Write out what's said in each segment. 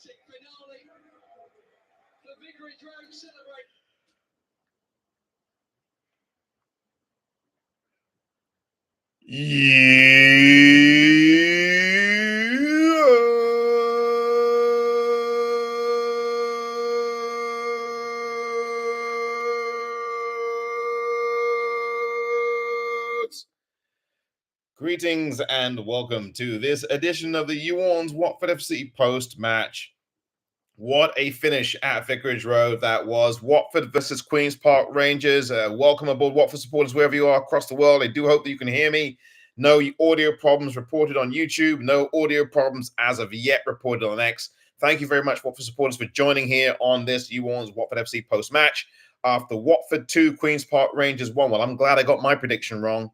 finale for Vicarage Road celebrate. Greetings and welcome to this edition of the You ORNS Watford FC post-match. What a finish at Vicarage Road that was. Watford versus Queen's Park Rangers. Welcome aboard, Watford supporters, wherever you are across the world. I do hope that you can hear me. No audio problems reported on YouTube. No audio problems as of yet reported on X. Thank you very much, Watford supporters, for joining here on this You ORNS Watford FC post-match. After Watford 2, Queen's Park Rangers 1. Well, I'm glad I got my prediction wrong.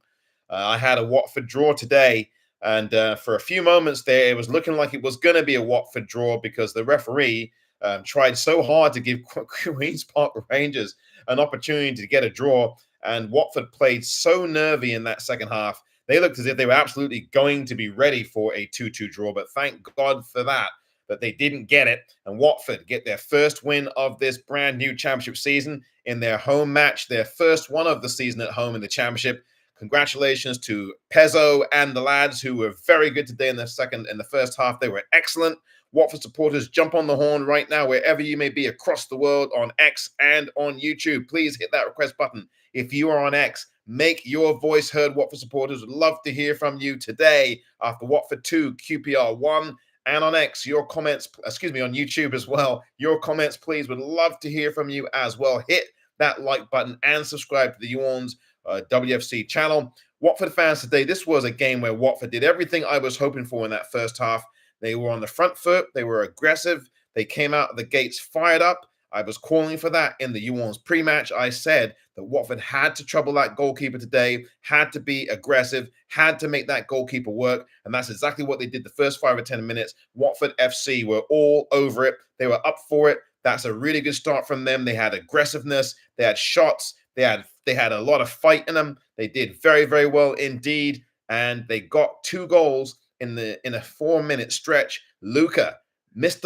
I had a Watford draw today, and for a few moments there, it was looking like it was going to be a Watford draw because the referee tried so hard to give Queen's Park Rangers an opportunity to get a draw, and Watford played so nervy in that second half. They looked as if they were absolutely going to be ready for a 2-2 draw, but thank God for that they didn't get it, and Watford get their first win of this brand new championship season in their home match, their first one of the season at home in the championship. Congratulations to Pezzo and the lads who were very good today in the first half. They were excellent. Watford supporters, jump on the horn right now, wherever you may be across the world on X and on YouTube. Please hit that request button. If you are on X, make your voice heard, Watford supporters. Would love to hear from you today after Watford 2, QPR 1. And on X, your comments, on YouTube as well. Your comments, please. Would love to hear from you as well. Hit that like button and subscribe to the You ORNS WFC channel. Watford fans today, this was a game where Watford did everything I was hoping for in that first half. They were on the front foot. They were aggressive. They came out of the gates fired up. I was calling for that in the You ORNS pre-match. I said that Watford had to trouble that goalkeeper today, had to be aggressive, had to make that goalkeeper work, and that's exactly what they did the first 5 or 10 minutes. Watford FC were all over it. They were up for it. That's a really good start from them. They had aggressiveness. They had shots. They had a lot of fight in them. They did very, very well indeed, and they got 2 goals in a 4-minute stretch. Mr.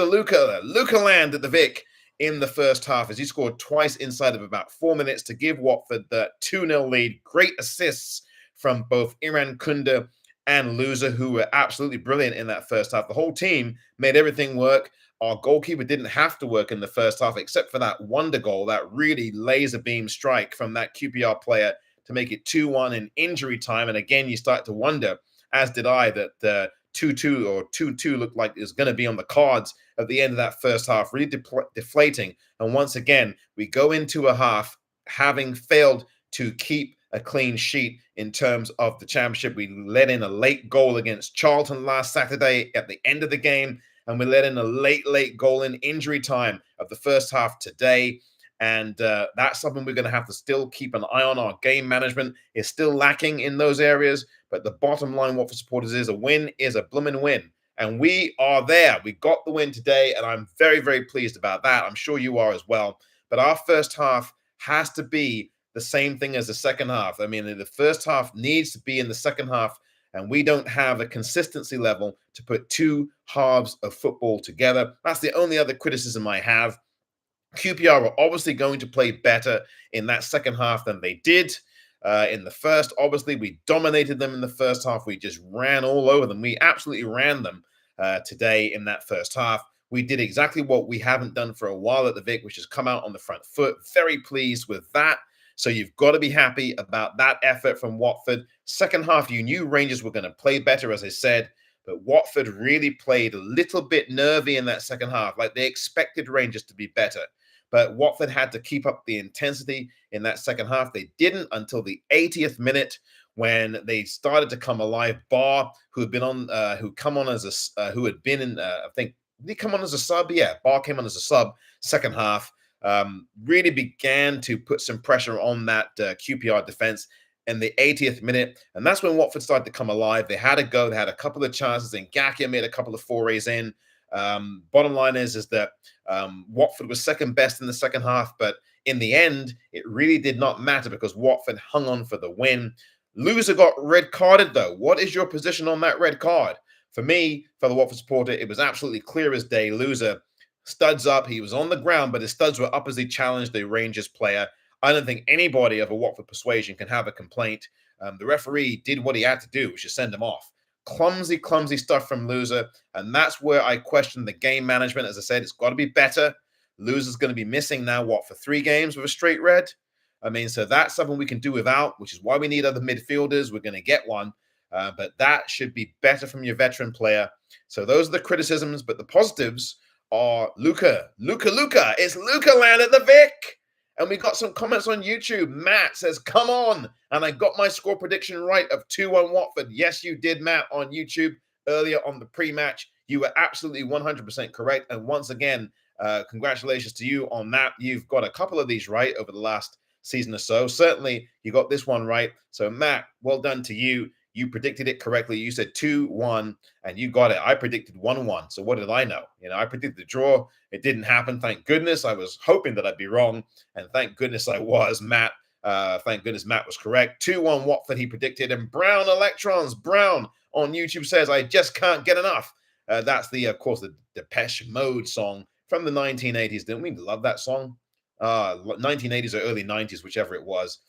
Luca land at the Vic in the first half as he scored twice inside of about 4 minutes to give Watford the 2-0 lead. Great assists from both Iran Kunda and Loser, who were absolutely brilliant in that first half. The whole team made everything work. Our goalkeeper didn't have to work in the first half, except for that wonder goal, that really laser beam strike from that QPR player to make it 2-1 in injury time. And again, you start to wonder, as did I, that 2-2 or 2-2 looked like it was going to be on the cards at the end of that first half, really deflating. And once again, we go into a half having failed to keep a clean sheet in terms of the championship. We let in a late goal against Charlton last Saturday at the end of the game, and we let in a late goal in injury time of the first half today. And that's something we're going to have to still keep an eye on. Our game management is still lacking in those areas. But the bottom line, what for supporters is a win is a blooming win. And we are there. We got the win today, and I'm very, very pleased about that. I'm sure you are as well. But our first half has to be the same thing as the second half. I mean, the first half needs to be in the second half, and we don't have a consistency level to put 2 halves of football together. That's the only other criticism I have. QPR were obviously going to play better in that second half than they did in the first. Obviously, we dominated them in the first half. We just ran all over them. We absolutely ran them today in that first half. We did exactly what we haven't done for a while at the Vic, which is come out on the front foot. Very pleased with that. So you've got to be happy about that effort from Watford. Second half, you knew Rangers were going to play better, as I said, but Watford really played a little bit nervy in that second half, like they expected Rangers to be better. But Watford had to keep up the intensity in that second half. They didn't until the 80th minute when they started to come alive. Barr, who had been on, who had been in, I think, did he come on as a sub? Yeah, Barr came on as a sub second half. Really began to put some pressure on that QPR defense in the 80th minute. And that's when Watford started to come alive. They had a go. They had a couple of chances, and Ngakia made a couple of forays in. Bottom line is that Watford was second best in the second half, but in the end, it really did not matter because Watford hung on for the win. Loser got red carded, though. What is your position on that red card? For me, fellow Watford supporter, it was absolutely clear as day. Loser Studs up. He was on the ground, but his studs were up as he challenged the Rangers player. I don't think anybody of a Watford persuasion can have a complaint. The referee did what he had to do, which is send him off. Clumsy, clumsy stuff from Loser. And that's where I question the game management. As I said, it's got to be better. Loser's going to be missing now, for 3 games with a straight red? I mean, so that's something we can do without, which is why we need other midfielders. We're going to get one. But that should be better from your veteran player. So those are the criticisms. But the positives are Luca. It's Luca land at the Vic. And we got some comments on YouTube. Matt says, come on. And I got my score prediction right of 2-1 Watford. Yes, you did, Matt, on YouTube earlier on the pre-match. You were absolutely 100% correct. And once again, congratulations to you on that. You've got a couple of these right over the last season or so. Certainly, you got this one right. So, Matt, well done to you. You predicted it correctly. You said 2-1, and you got it. I predicted 1-1. So what did I know? I predicted the draw. It didn't happen. Thank goodness. I was hoping that I'd be wrong, and thank goodness I was. Matt, thank goodness Matt was correct. 2-1 Watford, he predicted. And Brown Electrons, Brown on YouTube says, I just can't get enough. That's of course, the Depeche Mode song from the 1980s. Didn't we love that song? 1980s or early 90s, whichever it was.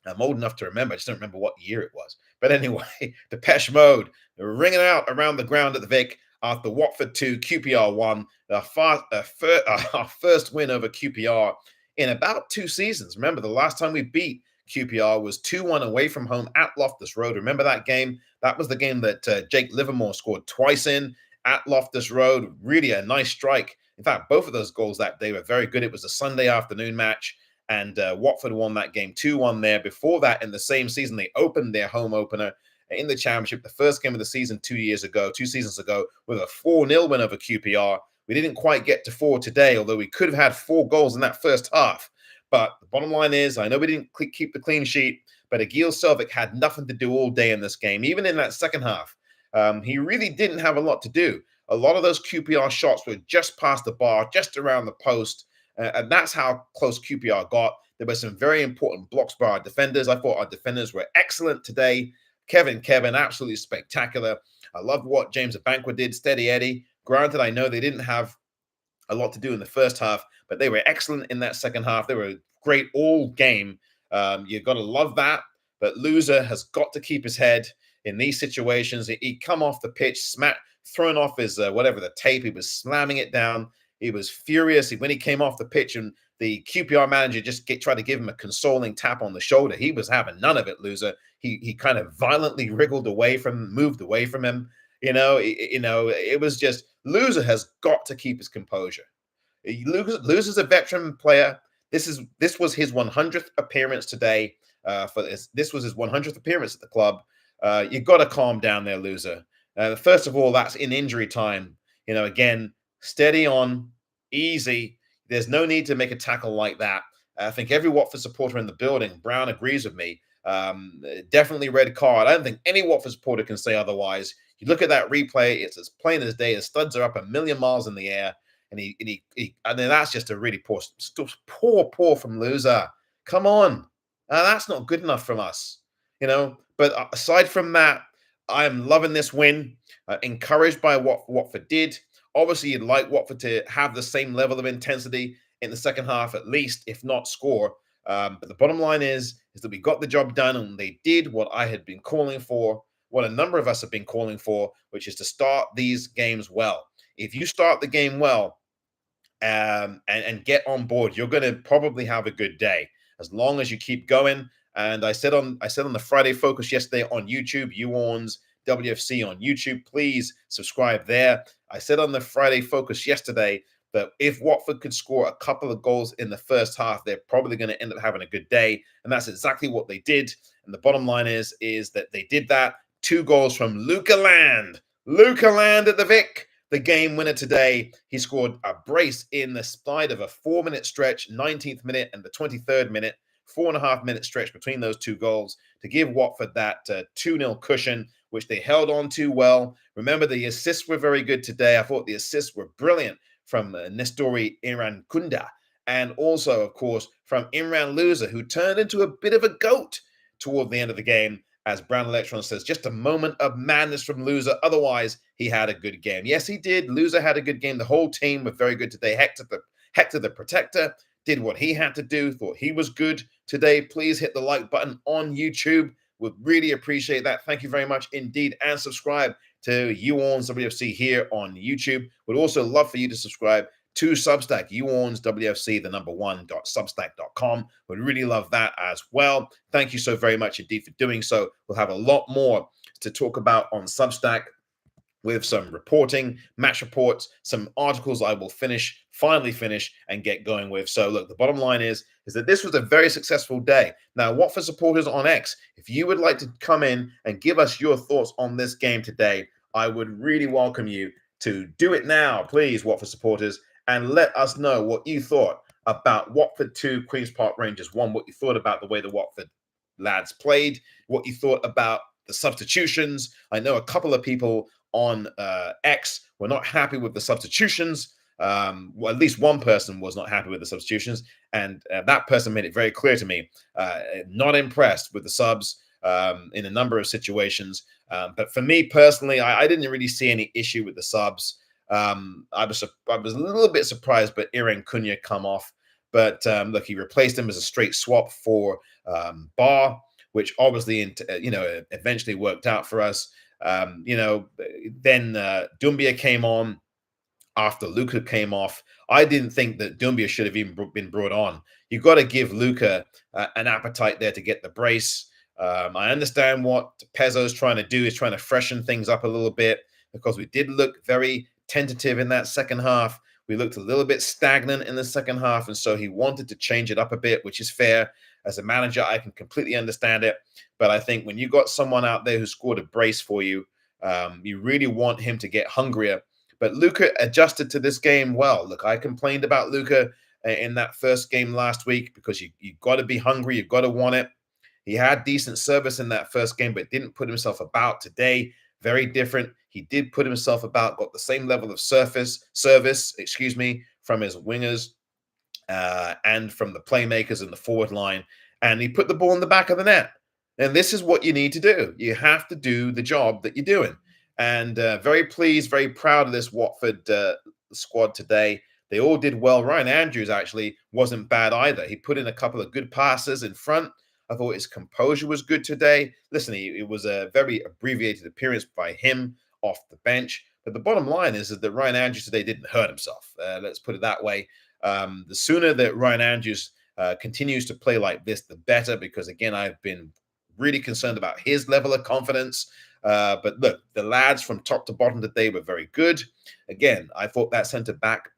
I'm old enough to remember. I just don't remember what year it was. But anyway, Depeche Mode, they're ringing out around the ground at the Vic after Watford 2, QPR 1. Our first win over QPR in about 2 seasons. Remember, the last time we beat QPR was 2-1 away from home at Loftus Road. Remember that game? That was the game that Jake Livermore scored twice in at Loftus Road. Really a nice strike. In fact, both of those goals that day were very good. It was a Sunday afternoon match. And Watford won that game 2-1 there. Before that, in the same season, they opened their home opener in the Championship, the first game of the season 2 seasons ago, with a 4-0 win over QPR. We didn't quite get to 4 today, although we could have had 4 goals in that first half. But the bottom line is, I know we didn't keep the clean sheet, but Agil Selvik had nothing to do all day in this game, even in that second half. He really didn't have a lot to do. A lot of those QPR shots were just past the bar, just around the post. And that's how close QPR got. There were some very important blocks by our defenders. I thought our defenders were excellent today. Kevin, absolutely spectacular. I loved what James Abankwa did, steady Eddie. Granted, I know they didn't have a lot to do in the first half, but they were excellent in that second half. They were great all game. You've got to love that. But Loser has got to keep his head in these situations. He'd come off the pitch, thrown off his the tape. He was slamming it down. He was furious when he came off the pitch, and the QPR manager just tried to give him a consoling tap on the shoulder. He was having none of it, Loser. He kind of violently moved away from him. It was just, Loser has got to keep his composure. Loser's a veteran player. This was his 100th appearance today. This was his 100th appearance at the club. You got to calm down there, Loser. First of all, that's in injury time. Again, steady on, easy. There's no need to make a tackle like that. I think every Watford supporter in the building, Brown agrees with me. Definitely red card. I don't think any Watford supporter can say otherwise. You look at that replay; it's as plain as day. His studs are up a million miles in the air, and and then that's just a really poor from Loser. Come on, that's not good enough from us, But aside from that, I'm loving this win. Encouraged by what Watford did. Obviously, you'd like Watford to have the same level of intensity in the second half, at least, if not score. But the bottom line is that we got the job done, and they did what I had been calling for, what a number of us have been calling for, which is to start these games well. If you start the game well and get on board, you're going to probably have a good day, as long as you keep going. And I said on the Friday Focus yesterday on YouTube, You ORNS WFC on YouTube. Please subscribe there. I said on the Friday Focus yesterday that if Watford could score a couple of goals in the first half, they're probably going to end up having a good day. And that's exactly what they did. And the bottom line is that they did that. 2 goals from Luca Land. Luca Land at the Vic, the game winner today. He scored a brace in the spite of a 4-minute stretch, 19th minute and the 23rd minute. 4.5-minute stretch between those 2 goals to give Watford that 2-0 cushion, which they held on to well. Remember, the assists were very good today. I thought the assists were brilliant from Nestori Irankunda, and also, of course, from Imran Loser, who turned into a bit of a goat toward the end of the game as Brown Electron says, just a moment of madness from Loser. Otherwise, he had a good game. Yes, he did. Loser had a good game. The whole team were very good today. Hector the Protector did what he had to do, thought he was good today. Please hit the like button on YouTube. Would really appreciate that. Thank you very much indeed. And subscribe to You Orns WFC here on YouTube. Would also love for you to subscribe to Substack, youornswfc, the number one.substack.com. Would really love that as well. Thank you so very much indeed for doing so. We'll have a lot more to talk about on Substack, with some reporting, match reports, some articles I will finally finish and get going with. So look, the bottom line is that this was a very successful day. Now, Watford supporters on X, if you would like to come in and give us your thoughts on this game today, I would really welcome you to do it now, please, Watford supporters, and let us know what you thought about Watford 2, Queen's Park Rangers 1, what you thought about the way the Watford lads played, what you thought about the substitutions. I know a couple of people on X were not happy with the substitutions. Well, at least one person was not happy with the substitutions, and that person made it very clear to me, not impressed with the subs in a number of situations. But for me personally, I didn't really see any issue with the subs. I was a little bit surprised, but Iran Cunha come off. But look, he replaced him as a straight swap for Barr, which obviously, eventually worked out for us. Then Doumbia came on after Luca came off. I didn't think that Doumbia should have even been brought on. You've got to give Luca an appetite there to get the brace. I understand what Pezzo's trying to do, is trying to freshen things up a little bit, because we did look very tentative in that second half. We looked a little bit stagnant in the second half, and so he wanted to change it up a bit, which is fair. As a manager, I can completely understand it. But I think when you got someone out there who scored a brace for you, you really want him to get hungrier. But Luca adjusted to this game well. Look, I complained about Luca in that first game last week, because you've got to be hungry. You've got to want it. He had decent service in that first game, but didn't put himself about. Today, very different. He did put himself about, got the same level of service, from his wingers and from the playmakers in the forward line. And he put the ball in the back of the net. And this is what you need to do. You have to do the job that you're doing. And very pleased, very proud of this Watford squad today. They all did well. Ryan Andrews actually wasn't bad either. He put in a couple of good passes in front. I thought his composure was good today. Listen, it was a very abbreviated appearance by him off the bench. But the bottom line is that Ryan Andrews today didn't hurt himself. Let's put it that way. The sooner that Ryan Andrews continues to play like this, the better, because, again, I've been really concerned about his level of confidence. But look, the lads from top to bottom today were very good. Again, I thought that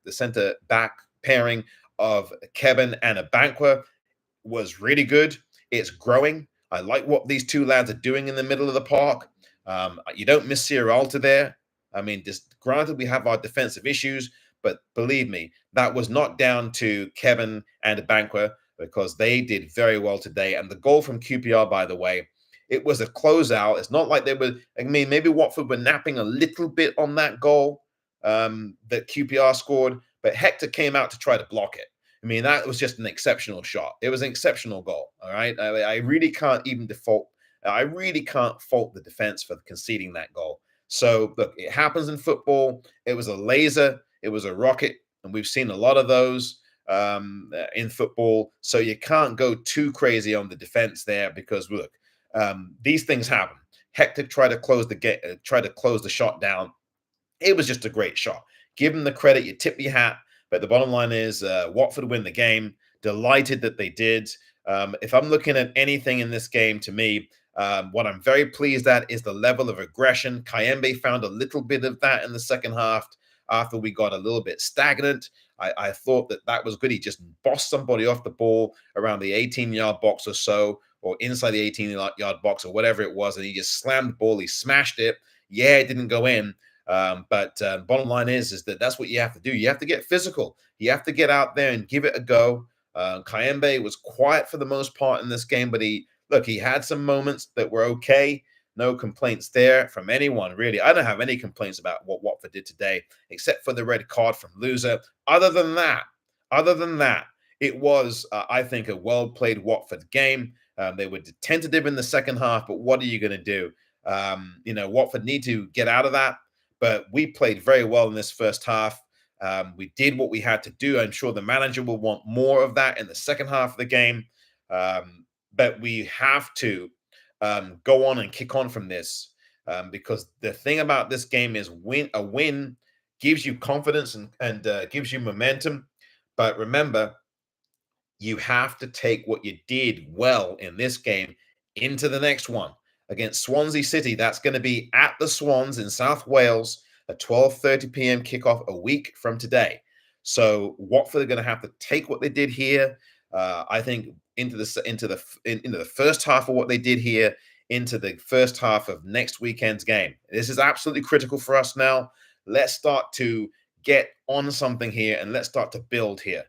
the centre back pairing of Kevin and Abankwah was really good. It's growing. I like what these two lads are doing in the middle of the park. You don't miss Sierralta there. I mean, granted, we have our defensive issues, but believe me, that was not down to Kevin and Abankwah, because they did very well today. And the goal from QPR, by the way, it was a closeout. It's not like they were, maybe Watford were napping a little bit on that goal that QPR scored, but Hector came out to try to block it. I mean, that was just an exceptional shot. It was an exceptional goal, all right? I really can't fault the defense for conceding that goal. So, look, it happens in football. It was a laser. It was a rocket, and we've seen a lot of those in football. So you can't go too crazy on the defense there, because, look, these things happen. Hector tried to close the shot down. It was just a great shot. Give him the credit. You tip your hat. But the bottom line is Watford win the game. Delighted that they did. If I'm looking at anything in this game, to me, what I'm very pleased at is the level of aggression. Kayembe found a little bit of that in the second half after we got a little bit stagnant. I thought that was good. He just bossed somebody off the ball around the 18-yard box or so, or inside the 18-yard box or whatever it was, and he just slammed the ball. He smashed it. Yeah, it didn't go in. But bottom line is that that's what you have to do. You have to get physical. You have to get out there and give it a go. Kayembe was quiet for the most part in this game, but he had some moments that were okay. No complaints there from anyone, really. I don't have any complaints about what Watford did today, except for the red card from Loser. Other than that, it was, I think, a well-played Watford game. They were tentative in the second half, but what are you going to do? Watford need to get out of that. But we played very well in this first half. We did what we had to do. I'm sure the manager will want more of that in the second half of the game. But we have to go on and kick on from this, because the thing about this game is a win gives you confidence and gives you momentum. But remember, you have to take what you did well in this game into the next one against Swansea City. That's going to be at the Swans in South Wales, a 12:30 p.m. kickoff a week from today. So Watford are going to have to take what they did here, I think, into the first half of what they did here, into the first half of next weekend's game. This is absolutely critical for us now. Let's start to get on something here, and let's start to build here.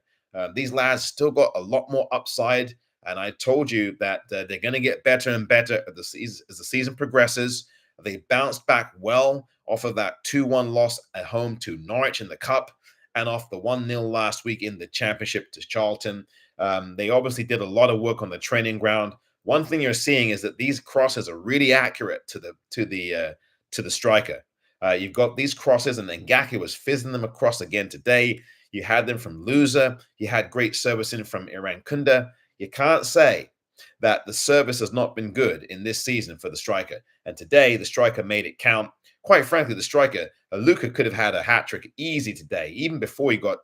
These lads still got a lot more upside, and I told you that they're going to get better and better as the season progresses. They bounced back well off of that 2-1 loss at home to Norwich in the Cup, and off the 1-0 last week in the Championship to Charlton. They obviously did a lot of work on the training ground. One thing you're seeing is that these crosses are really accurate to the striker. You've got these crosses, and then Ngaki was fizzing them across again today. You had them from Loser. You had great servicing from Iran Kunda. You can't say that the service has not been good in this season for the striker. And today, the striker made it count. Quite frankly, the striker, Luka, could have had a hat-trick easy today, even before he got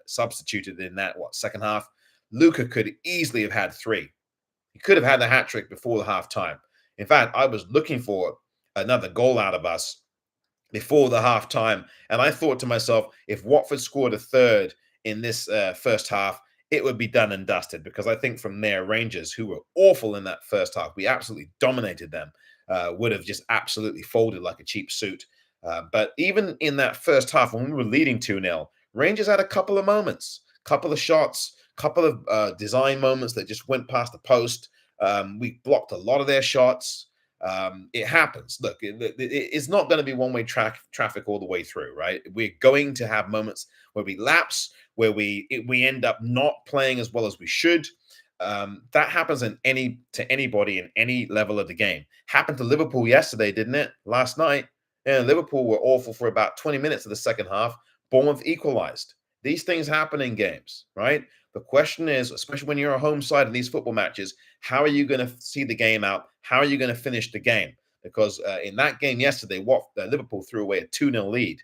substituted in that, second half. Luka could easily have had 3. He could have had the hat-trick before the half-time. In fact, I was looking for another goal out of us before the half-time, and I thought to myself, if Watford scored a third in this first half, it would be done and dusted, because I think from there, Rangers, who were awful in that first half, we absolutely dominated them, would have just absolutely folded like a cheap suit. But even in that first half, when we were leading 2-0, Rangers had a couple of moments, couple of shots, couple of design moments that just went past the post. We blocked a lot of their shots. It happens. Look, it's not going to be one-way traffic all the way through, right? We're going to have moments where we lapse, where we end up not playing as well as we should. That happens to anybody in any level of the game. Happened to Liverpool yesterday, didn't it? Last night, and Liverpool were awful for about 20 minutes of the second half. Bournemouth equalized. These things happen in games, right? The question is, especially when you're a home side in these football matches, how are you going to see the game out? How are you going to finish the game? Because in that game yesterday, Liverpool threw away a 2-0 lead,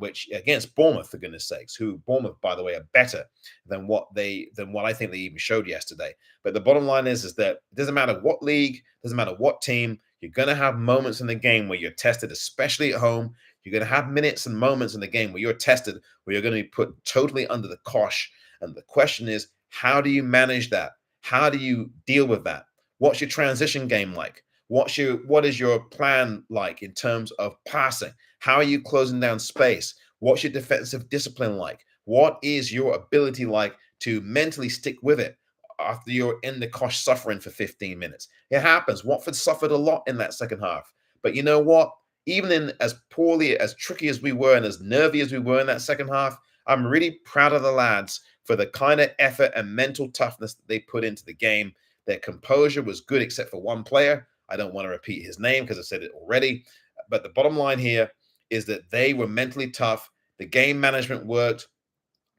which against Bournemouth, for goodness sakes, who Bournemouth, by the way, are better than what I think they even showed yesterday. But the bottom line is that it doesn't matter what league, doesn't matter what team, you're going to have moments in the game where you're tested, especially at home. You're going to have minutes and moments in the game where you're tested, where you're going to be put totally under the cosh. And the question is, how do you manage that? How do you deal with that? What's your transition game like? What is your plan like in terms of passing? How are you closing down space? What's your defensive discipline like? What is your ability like to mentally stick with it after you're in the cosh suffering for 15 minutes? It happens. Watford suffered a lot in that second half. But you know what? Even in as poorly, as tricky as we were and as nervy as we were in that second half, I'm really proud of the lads for the kind of effort and mental toughness that they put into the game. Their composure was good, except for one player. I don't want to repeat his name because I said it already. But the bottom line here is that they were mentally tough. The game management worked.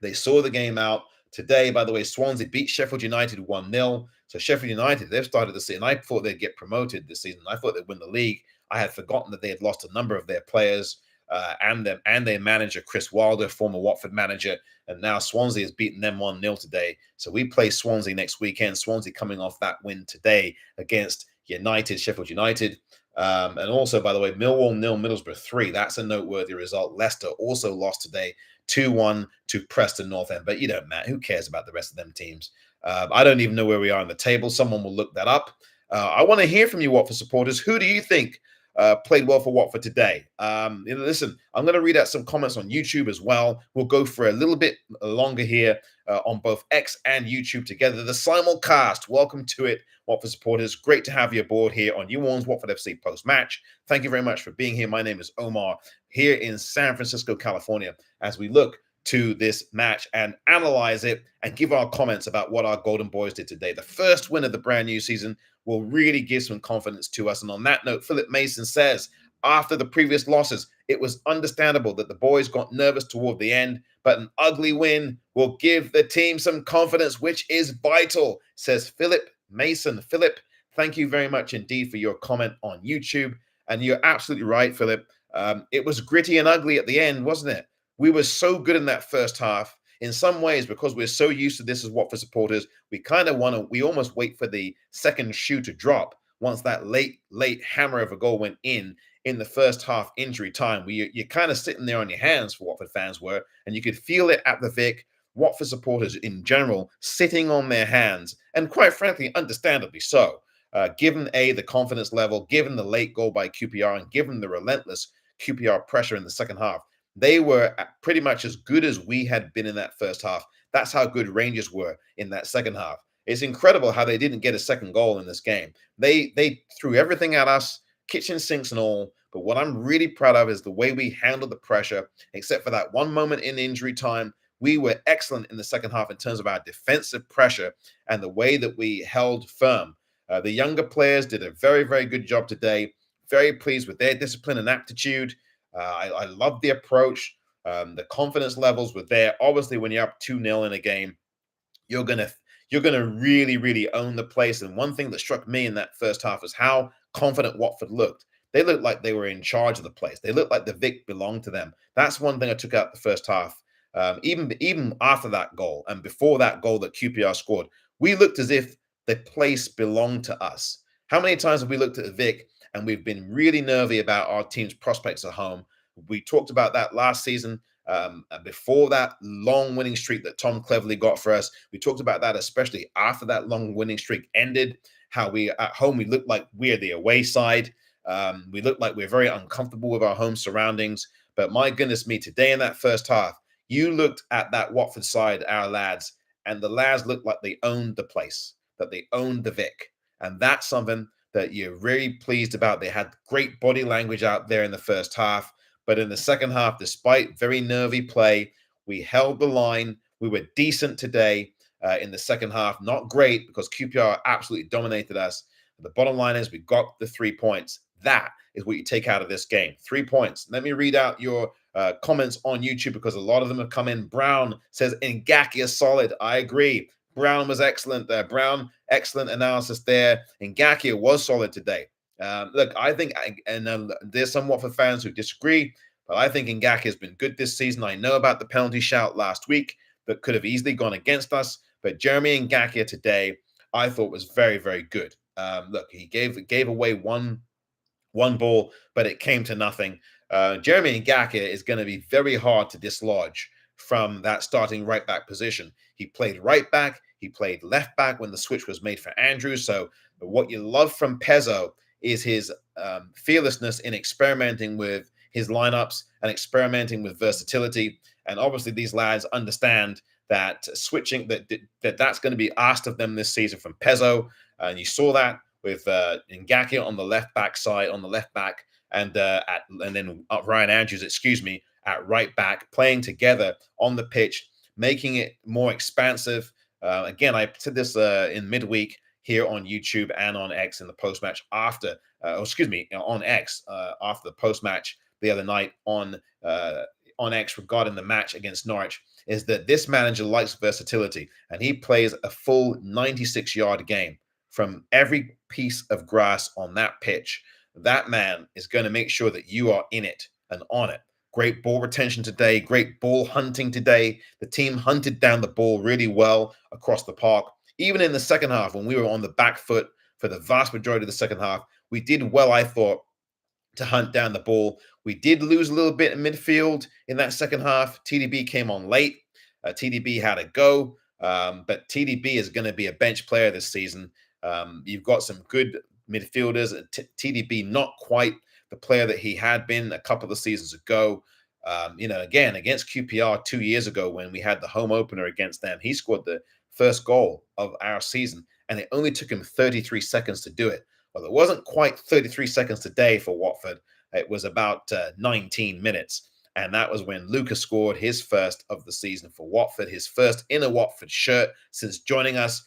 They saw the game out. Today, by the way, Swansea beat Sheffield United 1-0. So Sheffield United, they've started the season. I thought they'd get promoted this season. I thought they'd win the league. I had forgotten that they had lost a number of their players and their manager, Chris Wilder, former Watford manager. And now Swansea has beaten them 1-0 today. So we play Swansea next weekend. Swansea coming off that win today against Sheffield United. And also, by the way, Millwall 0, Middlesbrough 3. That's a noteworthy result. Leicester also lost today 2-1 to Preston North End. But you don't matter. Who cares about the rest of them teams? I don't even know where we are on the table. Someone will look that up. I want to hear from you, Watford supporters. Who do you think played well for Watford today? Listen, I'm going to read out some comments on YouTube as well. We'll go for a little bit longer here on both X and YouTube together. The simulcast. Welcome to it, Watford supporters. Great to have you aboard here on You ORNS Watford FC post-match. Thank you very much for being here. My name is Omar, here in San Francisco, California, as we look to this match and analyze it and give our comments about what our Golden Boys did today. The first win of the brand new season will really give some confidence to us. And on that note, Philip Mason says, after the previous losses, it was understandable that the boys got nervous toward the end, but an ugly win will give the team some confidence, which is vital, says Philip Mason. Philip, thank you very much indeed for your comment on YouTube. And you're absolutely right, Philip. It was gritty and ugly at the end, wasn't it? We were so good in that first half. In some ways, because we're so used to this as Watford supporters, we almost wait for the second shoe to drop once that late hammer of a goal went in the first half injury time. You're kind of sitting there on your hands, for Watford fans were, and you could feel it at the Vic. Watford supporters in general sitting on their hands, and quite frankly, understandably so. Given the confidence level, given the late goal by QPR, and given the relentless QPR pressure in the second half, they were pretty much as good as we had been in that first half. That's how good Rangers were in that second half. It's incredible how they didn't get a second goal in this game. They threw everything at us, kitchen sinks and all. But what I'm really proud of is the way we handled the pressure, except for that one moment in injury time. We were excellent in the second half in terms of our defensive pressure and the way that we held firm. The younger players did a very, very good job today. Very pleased with their discipline and aptitude. I love the approach. The confidence levels were there. Obviously, when you're up 2-0 in a game, you're gonna really, really own the place. And one thing that struck me in that first half is how confident Watford looked. They looked like they were in charge of the place. They looked like the Vic belonged to them. That's one thing I took out the first half. Even after that goal and before that goal that QPR scored, we looked as if the place belonged to us. How many times have we looked at the Vic and we've been really nervy about our team's prospects at home? We talked about that last season. Before that long winning streak that Tom cleverly got for us, we talked about that, especially after that long winning streak ended, how we at home, we looked like we're the away side. We looked like we're very uncomfortable with our home surroundings. But my goodness me, today in that first half, you looked at that Watford side, our lads, and the lads looked like they owned the place, that they owned the Vic. And that's something that you're really pleased about. They had great body language out there in the first half. But in the second half, despite very nervy play, we held the line. We were decent today in the second half. Not great because QPR absolutely dominated us. But the bottom line is we got the 3 points. That is what you take out of this game. 3 points. Let me read out your comments on YouTube because a lot of them have come in. Brown says, Ngakia is solid. I agree. Brown was excellent there. Brown, excellent analysis there. Ngakia was solid today. Look, I think, and there's some Watford fans who disagree, but I think Ngakia has been good this season. I know about the penalty shout last week that could have easily gone against us, but Jeremy Ngakia today, I thought was very, very good. Look, he gave away one ball, but it came to nothing. Jeremy Ngakia is going to be very hard to dislodge from that starting right back position. He played right back. He played left back when the switch was made for Andrews. So what you love from Pezzo is his fearlessness in experimenting with his lineups and experimenting with versatility. And obviously these lads understand that switching, that's going to be asked of them this season from Pezzo. And you saw that with Ngakia on the left back side, and then Ryan Andrews, at right back, playing together on the pitch, making it more expansive. Again, I said this in midweek here on YouTube and on X in the post-match on X after the post-match the other night on X regarding the match against Norwich, is that this manager likes versatility and he plays a full 96-yard game from every piece of grass on that pitch. That man is going to make sure that you are in it and on it. Great ball retention today, great ball hunting today. The team hunted down the ball really well across the park. Even in the second half, when we were on the back foot for the vast majority of the second half, we did well, I thought, to hunt down the ball. We did lose a little bit in midfield in that second half. TDB came on late. TDB had a go, but TDB is going to be a bench player this season. You've got some good midfielders. TDB not quite the player that he had been a couple of seasons ago. Again, against QPR 2 years ago when we had the home opener against them, he scored the first goal of our season, and it only took him 33 seconds to do it. Well, it wasn't quite 33 seconds today for Watford. It was about 19 minutes. And that was when Luca scored his first of the season for Watford, his first in a Watford shirt since joining us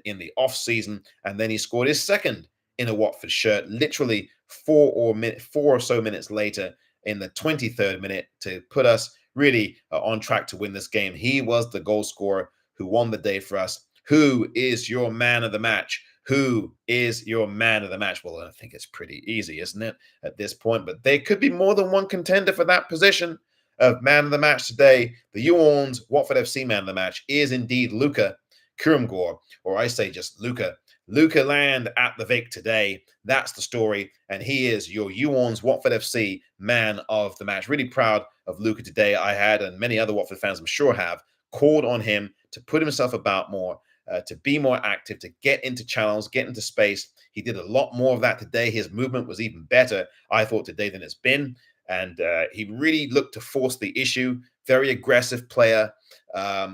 in the off season. And then he scored his second in a Watford shirt, literally four or so minutes later in the 23rd minute to put us really on track to win this game. He was the goal scorer who won the day for us. Who is your man of the match? Who is your man of the match? Well, I think it's pretty easy, isn't it, at this point? But there could be more than one contender for that position of man of the match today. The YOU ORNS Watford FC man of the match is indeed Luca Kurumgor, or I say just Luca. Luca land at the Vic today. That's the story. And he is your YOU ORNS Watford FC man of the match. Really proud of Luca today. I had, and many other Watford fans I'm sure have, called on him to put himself about more, to be more active, to get into channels, get into space. He did a lot more of that today. His movement was even better, I thought, today than it's been. And he really looked to force the issue. Very aggressive player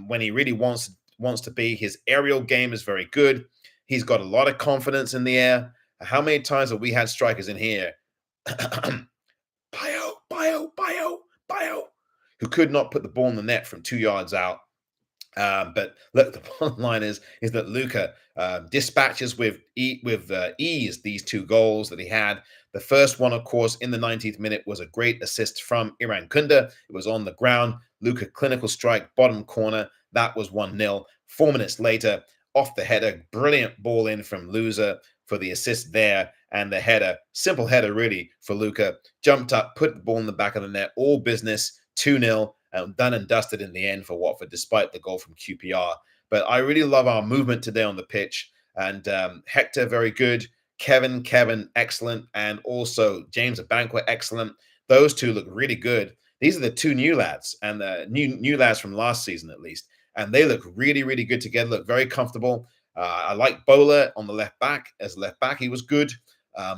when he really wants to be. His aerial game is very good. He's got a lot of confidence in the air. How many times have we had strikers in here? Bio, who could not put the ball in the net from 2 yards out. But look, the bottom line is that Luca dispatches with ease these two goals that he had. The first one, of course, in the 19th minute was a great assist from Iran Kunda. It was on the ground. Luca, clinical strike, bottom corner. That was 1-0. 4 minutes later, off the header, brilliant ball in from Loser for the assist there. And the header, simple header really for Luca. Jumped up, put the ball in the back of the net. All business, 2-0. Done and dusted in the end for Watford, despite the goal from QPR. But I really love our movement today on the pitch. And Hector, very good. Kevin, excellent. And also James Abankwa, excellent. Those two look really good. These are the two new lads, and the new lads from last season at least. And they look really, really good together, look very comfortable. I like Bowler on the left back. As left back, he was good.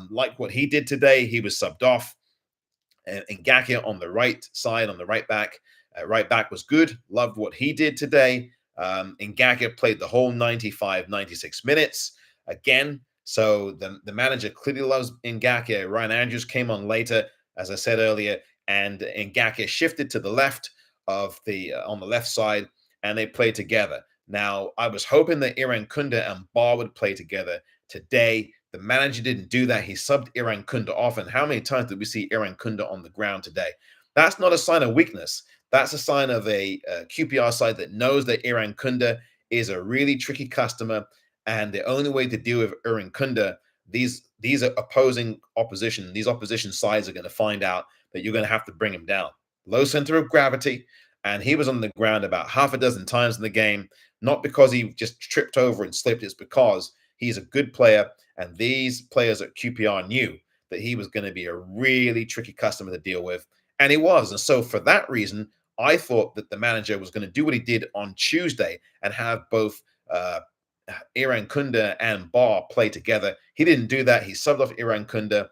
Like what he did today, he was subbed off. And Ngakia on the right side, on the right back. Right back was good. Loved what he did today. Ngakia played the whole 95, 96 minutes again. So the manager clearly loves Ngakia. Ryan Andrews came on later, as I said earlier, and Ngakia shifted to the left of on the left side, and they played together. Now, I was hoping that Iran Kunda and Bar would play together today. The manager didn't do that. He subbed Iran Kunda off. And how many times did we see Iran Kunda on the ground today? That's not a sign of weakness. That's a sign of a QPR side that knows that Iran Kunda is a really tricky customer. And the only way to deal with Iran Kunda, these are opposition sides are going to find out that you're going to have to bring him down. Low center of gravity. And he was on the ground about half a dozen times in the game, not because he just tripped over and slipped. It's because he's a good player. And these players at QPR knew that he was going to be a really tricky customer to deal with. And he was. And so for that reason, I thought that the manager was going to do what he did on Tuesday and have both Iran Kunda and Bar play together. He didn't do that. He subbed off Iran Kunda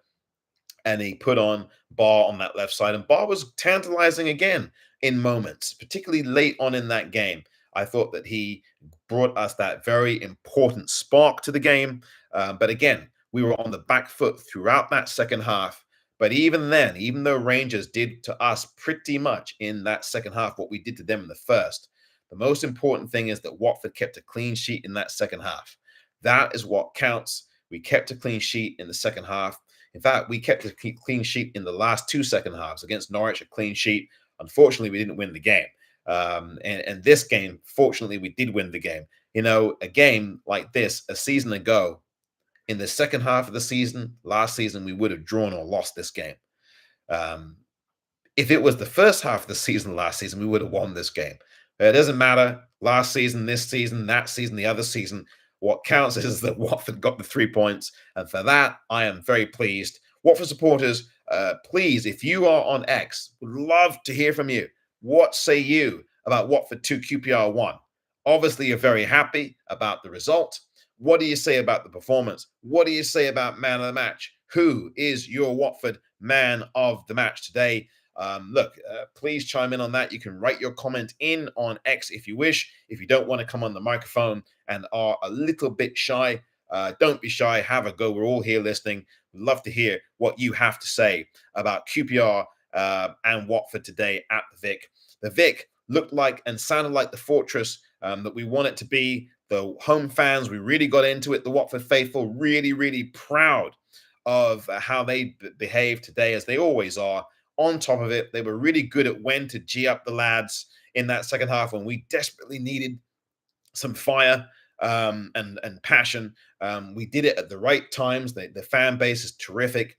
and he put on Bar on that left side. And Bar was tantalizing again in moments, particularly late on in that game. I thought that he brought us that very important spark to the game. But again, we were on the back foot throughout that second half. But even then, even though Rangers did to us pretty much in that second half what we did to them in the first, the most important thing is that Watford kept a clean sheet in that second half. That is what counts. We kept a clean sheet in the second half. In fact, we kept a clean sheet in the last two second halves. Against Norwich, a clean sheet. Unfortunately, we didn't win the game. And this game, fortunately, we did win the game. You know, a game like this, a season ago, in the second half of the season, last season, we would have drawn or lost this game. If it was the first half of the season last season, we would have won this game. It doesn't matter. Last season, this season, that season, the other season. What counts is that Watford got the 3 points. And for that, I am very pleased. Watford supporters, please, if you are on X, would love to hear from you. What say you about Watford 2, QPR 1? Obviously, you're very happy about the result. What do you say about the performance? What do you say about man of the match? Who is your Watford man of the match today? Please chime in on that. You can write your comment in on X if you wish. If you don't want to come on the microphone and are a little bit shy, don't be shy. Have a go. We're all here listening. We'd love to hear what you have to say about QPR and Watford today at the Vic. The Vic looked like and sounded like the fortress that we want it to be. The home fans, we really got into it. The Watford faithful, really, really proud of how they behaved today, as they always are. On top of it, they were really good at when to G up the lads in that second half when we desperately needed some fire and passion. We did it at the right times. The fan base is terrific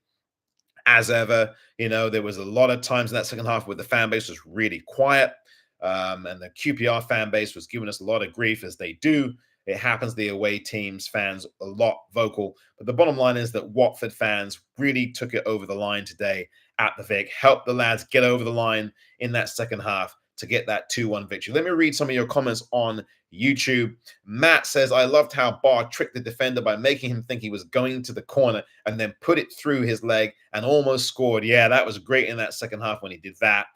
as ever. You know, there was a lot of times in that second half where the fan base was really quiet, and the QPR fan base was giving us a lot of grief, as they do. It happens, the away teams fans a lot vocal, but the bottom line is that Watford fans really took it over the line today at the Vic, helped the lads get over the line in that second half to get that 2-1 victory. Let me read some of your comments on YouTube. Matt says, I loved how Barr tricked the defender by making him think he was going to the corner and then put it through his leg and almost scored. Yeah, that was great in that second half when he did that.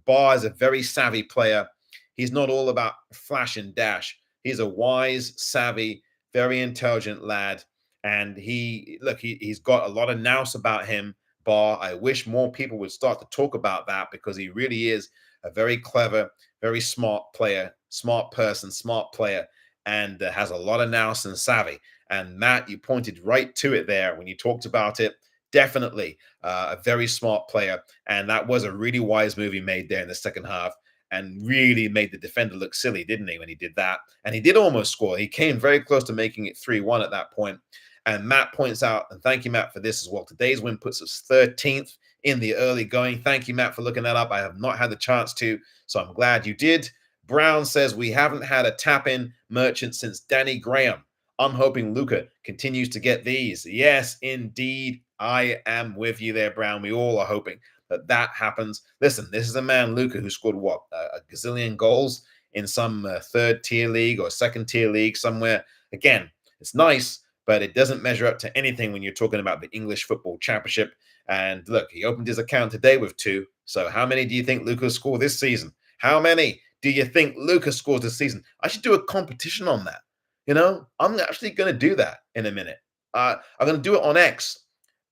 Barr is a very savvy player. He's not all about flash and dash. He's a wise, savvy, very intelligent lad. And he's got a lot of nous about him, Barr. I wish more people would start to talk about that, because he really is a very clever, very smart player, smart person, smart player, and has a lot of nous and savvy. And Matt, you pointed right to it there when you talked about it. Definitely a very smart player. And that was a really wise move he made there in the second half, and really made the defender look silly, didn't he, when he did that? And he did almost score. He came very close to making it 3-1 at that point. And Matt points out, and thank you, Matt, for this as well. Today's win puts us 13th in the early going. Thank you, Matt, for looking that up. I have not had the chance to, so I'm glad you did. Brown says, we haven't had a tap-in merchant since Danny Graham. I'm hoping Luca continues to get these. Yes, indeed. I am with you there, Brown. We all are hoping that happens. Listen, this is a man, Luca, who scored what, a gazillion goals in some third-tier league or second-tier league somewhere. Again, it's nice, but it doesn't measure up to anything when you're talking about the English Football Championship. And look, he opened his account today with 2. So how many do you think Luca scored this season? How many do you think Luca scores this season? I should do a competition on that. You know, I'm actually going to do that in a minute. I'm going to do it on X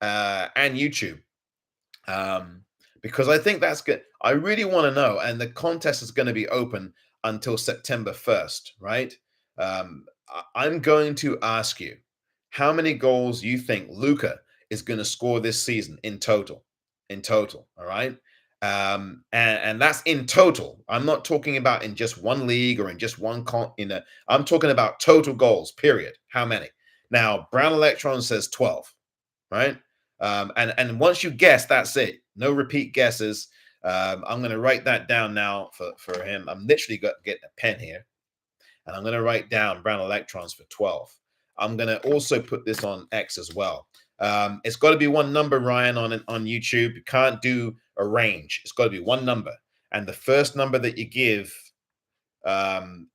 and YouTube. Because I think that's good. I really want to know. And the contest is going to be open until September 1st, right? I'm going to ask you how many goals you think Luca is going to score this season in total. All right. And that's in total. I'm not talking about in just one league or in just one I'm talking about total goals, period. How many? Now, Brown Electron says 12, right? And once you guess, that's it. No repeat guesses. I'm going to write that down now for him. I'm literally going to get a pen here, and I'm going to write down Brown Electrons for 12. I'm going to also put this on X as well. It's got to be one number, Ryan, on YouTube. You can't do a range. It's got to be one number. And the first number that you give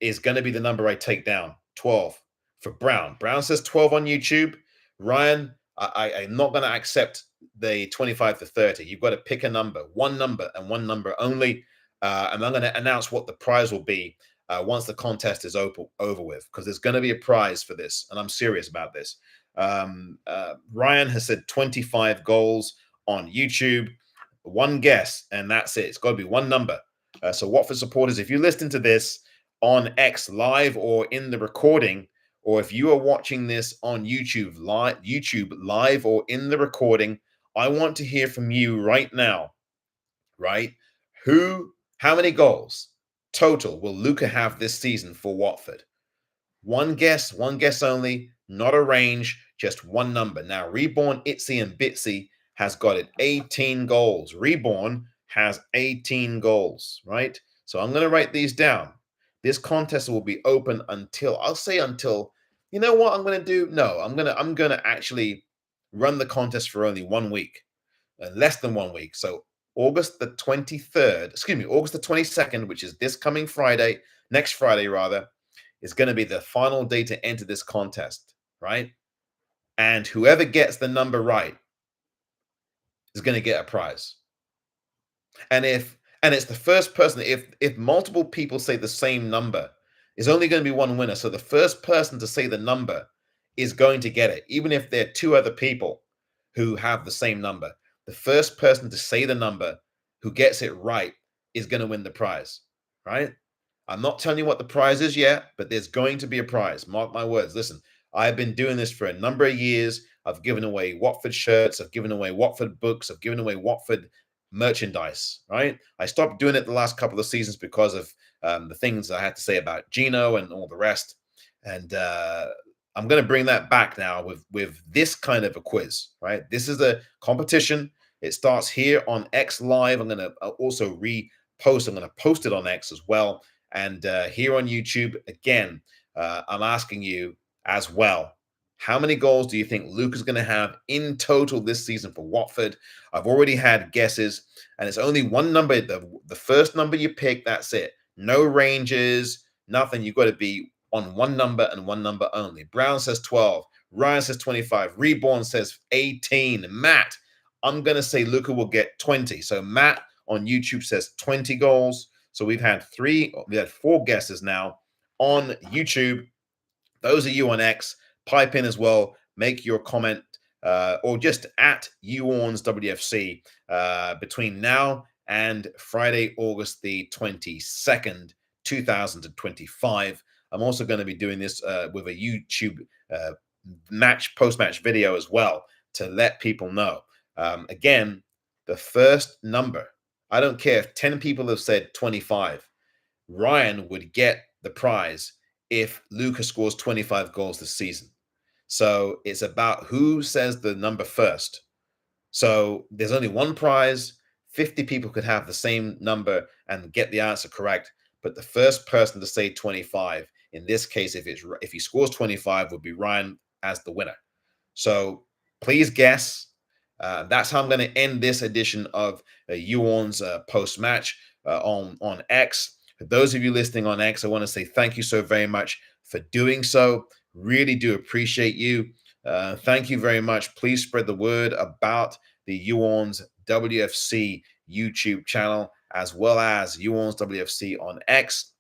is going to be the number I take down, 12 for Brown. Brown says 12 on YouTube. Ryan, I'm not going to accept the 25 to 30. You've got to pick a number, one number and one number only. And I'm going to announce what the prize will be once the contest is over with, because there's going to be a prize for this, and I'm serious about this. Ryan has said 25 goals on YouTube. One guess, and that's it. It's got to be one number. So Watford supporters, if you listen to this on X live or in the recording, or if you are watching this on YouTube live or in the recording, I want to hear from you right now, right? How many goals total will Luca have this season for Watford? One guess only, not a range, just one number. Now, Reborn, Itsy, and Bitsy has got it, 18 goals. Reborn has 18 goals, right? So I'm going to write these down. This contest will be open until, you know what I'm going to do? No, I'm going to actually run the contest for only 1 week, less than 1 week. So August the 22nd, which is this coming Friday, next Friday rather, is going to be the final day to enter this contest, right? And whoever gets the number right is going to get a prize. And it's the first person, if multiple people say the same number, is only going to be one winner. So the first person to say the number is going to get it, even if there are 2 other people who have the same number. The first person to say the number who gets it right is going to win the prize, right? I'm not telling you what the prize is yet, but there's going to be a prize. Mark my words. Listen, I've been doing this for a number of years. I've given away Watford shirts. I've given away Watford books. I've given away Watford merchandise, right? I stopped doing it the last couple of seasons because of the things I had to say about Gino and all the rest. And I'm going to bring that back now with this kind of a quiz, right? This is a competition. It starts here on X Live. I'm going to also repost. I'm going to post it on X as well. And here on YouTube, again, I'm asking you as well, how many goals do you think Luke is going to have in total this season for Watford? I've already had guesses, and it's only one number. The first number you pick, that's it. No ranges, nothing. You've got to be on one number and one number only. Brown says 12. Ryan says 25. Reborn says 18. Matt, I'm going to say Luca will get 20. So Matt on YouTube says 20 goals. So we had 4 guesses now on YouTube. Those of you on X, pipe in as well. Make your comment or just at youornswfc between now and Friday, August the 22nd, 2025. I'm also going to be doing this with a YouTube post-match video as well to let people know. Again, the first number, I don't care if 10 people have said 25, Ryan would get the prize if Lucas scores 25 goals this season. So it's about who says the number first. So there's only one prize. 50 people could have the same number and get the answer correct. But the first person to say 25, in this case, if he scores 25, would be Ryan as the winner. So please guess. That's how I'm going to end this edition of You ORNS post-match on X. For those of you listening on X, I want to say thank you so very much for doing so. Really do appreciate you. Thank you very much. Please spread the word about the You ORNS WFC YouTube channel, as well as You ORNS WFC on X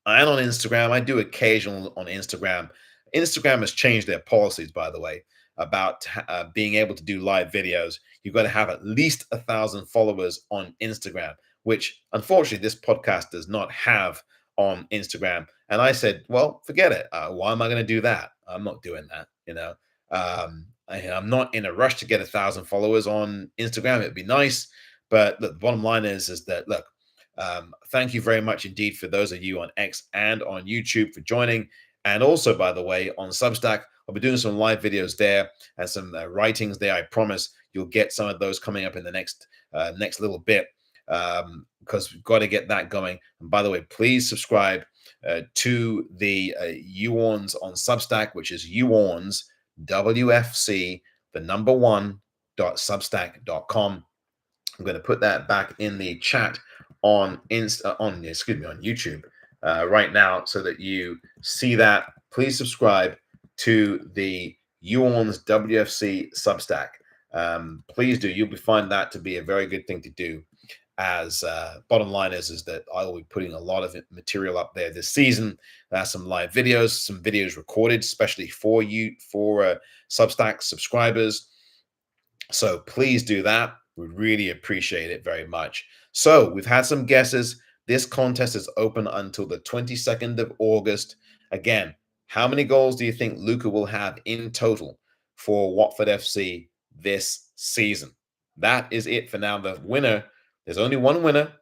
and on Instagram. I do occasional on Instagram. Instagram has changed their policies, by the way, about being able to do live videos. You've got to have at least 1,000 followers on Instagram, which unfortunately this podcast does not have on Instagram. And I said, well, forget it. Why am I going to do that? I'm not doing that. I'm not in a rush to get 1,000 followers on Instagram. It'd be nice. But look, the bottom line is that, look, thank you very much indeed for those of you on X and on YouTube for joining. And also, by the way, on Substack, I'll be doing some live videos there and some writings there. I promise you'll get some of those coming up in the next little bit, because we've got to get that going. And by the way, please subscribe to the You ORNS on Substack, which is youornswfc, the number 1.substack.com. I'm going to put that back in the chat on YouTube right now so that you see that. Please subscribe to the You ORNS WFC Substack. Please do. You'll find that to be a very good thing to do. As bottom line is that I will be putting a lot of material up there this season. There's some live videos, some videos recorded, especially for Substack subscribers. So please do that. We really appreciate it very much. So we've had some guesses. This contest is open until the 22nd of August. Again, how many goals do you think Luca will have in total for Watford FC this season? That is it for now. The winner, there's only one winner,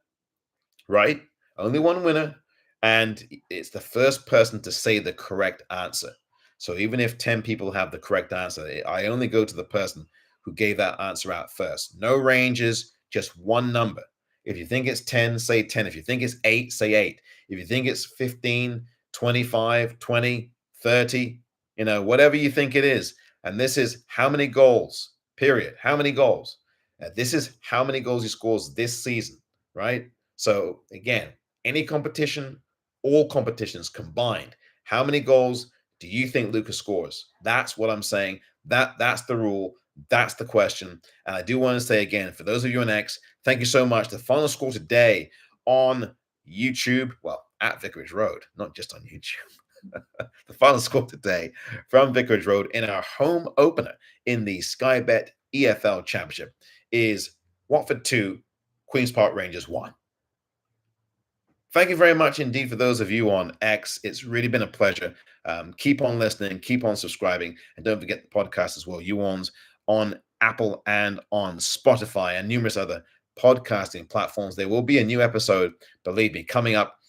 right? Only one winner. And it's the first person to say the correct answer. So even if 10 people have the correct answer, I only go to the person who gave that answer out first. No ranges, just one number. If you think it's 10, say 10. If you think it's 8, say 8. If you think it's 15, 25, 20, 30, whatever you think it is. And this is how many goals, period. How many goals? This is how many goals he scores this season, right? So again, any competition, all competitions combined, how many goals do you think Lucas scores? That's what I'm saying. That's the rule. That's the question. And I do want to say again, for those of you on X, thank you so much. The final score today on YouTube, well, at Vicarage Road, not just on YouTube. The final score today from Vicarage Road in our home opener in the Sky Bet EFL Championship is Watford 2, Queen's Park Rangers won. Thank you very much indeed for those of you on X. It's really been a pleasure. Keep on listening, keep on subscribing, and don't forget the podcast as well. You Orns on Apple and on Spotify and numerous other podcasting platforms. There will be a new episode, believe me, coming up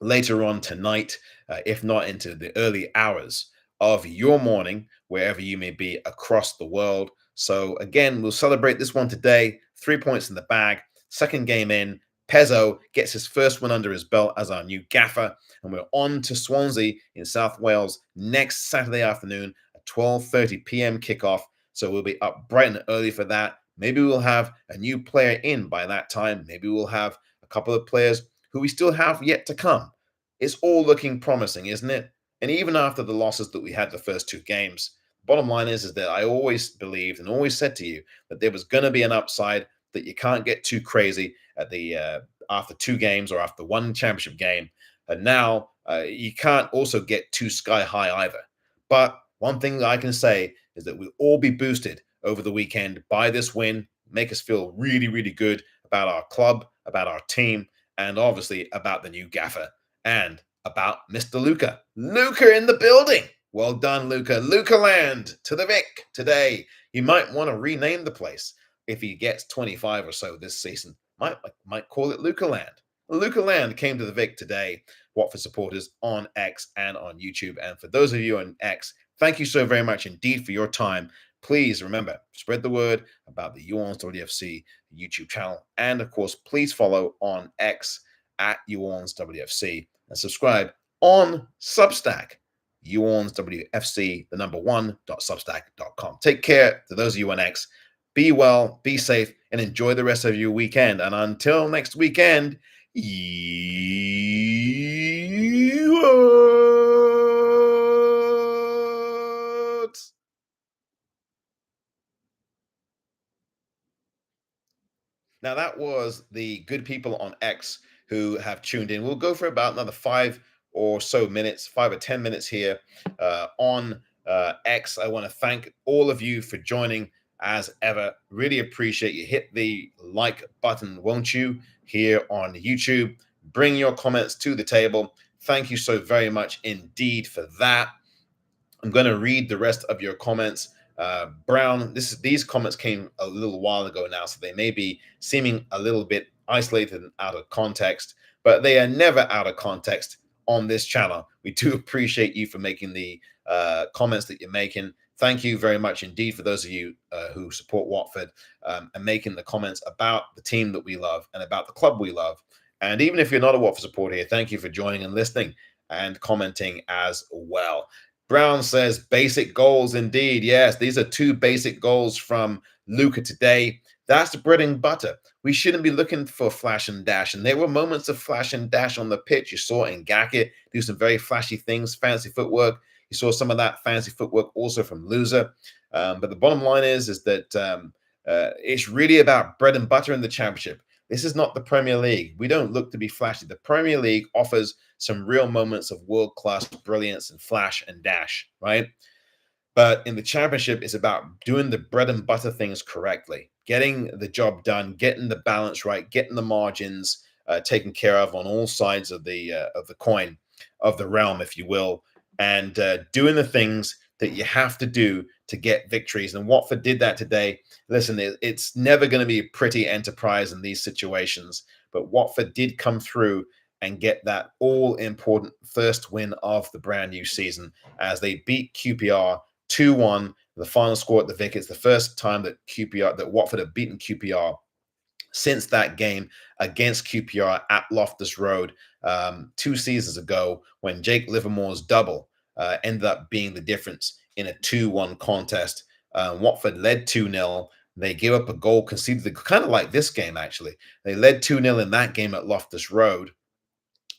later on tonight, if not into the early hours of your morning, wherever you may be across the world. So again, we'll celebrate this one today. 3 points in the bag. Second game in. Pezzo gets his first one under his belt as our new gaffer. And we're on to Swansea in South Wales next Saturday afternoon at 12:30 p.m. kickoff. So we'll be up bright and early for that. Maybe we'll have a new player in by that time. Maybe we'll have a couple of players who we still have yet to come. It's all looking promising, isn't it? And even after the losses that we had the first two games, bottom line is that I always believed and always said to you that there was going to be an upside, that you can't get too crazy at the after two games or after one championship game. And now you can't also get too sky high either. But one thing I can say is that we'll all be boosted over the weekend by this win, make us feel really, really good about our club, about our team, and obviously about the new gaffer and about Mr. Luca. Luca in the building. Well done, Luca. Luca Land to the Vic today. You might want to rename the place if he gets 25 or so this season. Might call it Luca Land. Luca Land came to the Vic today. Watford supporters on X and on YouTube. And for those of you on X, thank you so very much indeed for your time. Please remember, spread the word about the YouOrnswfc YouTube channel. And of course, please follow on X at YouOrnswfc and subscribe on Substack, YouOrnswfc, the number one.substack.com. Take care to those of you on X. Be well, be safe, and enjoy the rest of your weekend. And until next weekend, you Orns. Now, that was the good people on X who have tuned in. We'll go for about another 5 or so minutes, 5 or 10 minutes here on X. I want to thank all of you for joining as ever. Really appreciate you. Hit the like button, won't you, here on YouTube. Bring your comments to the table. Thank you so very much indeed for that. I'm going to read the rest of your comments. Brown, these comments came a little while ago now, so they may be seeming a little bit isolated and out of context, but they are never out of context on this channel. We do appreciate you for making the comments that you're making. Thank you very much indeed for those of you who support Watford and making the comments about the team that we love and about the club we love. And even if you're not a Watford supporter here, thank you for joining and listening and commenting as well. Brown says basic goals indeed. Yes, these are two basic goals from Luca today. That's the bread and butter. We shouldn't be looking for flash and dash. And there were moments of flash and dash on the pitch. You saw Ngaki do some very flashy things, fancy footwork. You saw some of that fancy footwork also from Loser. But the bottom line is that it's really about bread and butter in the championship. This is not the Premier League. We don't look to be flashy. The Premier League offers some real moments of world-class brilliance and flash and dash, right? But in the championship, it's about doing the bread and butter things correctly, getting the job done, getting the balance right, getting the margins taken care of on all sides of the coin, of the realm, if you will, and doing the things that you have to do to get victories. And Watford did that today. Listen, it's never going to be a pretty enterprise in these situations, but Watford did come through and get that all-important first win of the brand new season as they beat QPR 2-1. The final score at the Vic. It's the first time that Watford have beaten QPR since that game against QPR at Loftus Road 2 seasons ago, when Jake Livermore's double ended up being the difference in a 2-1 contest. Watford led 2-0. They gave up a goal conceded, kind of like this game, actually. They led 2-0 in that game at Loftus Road.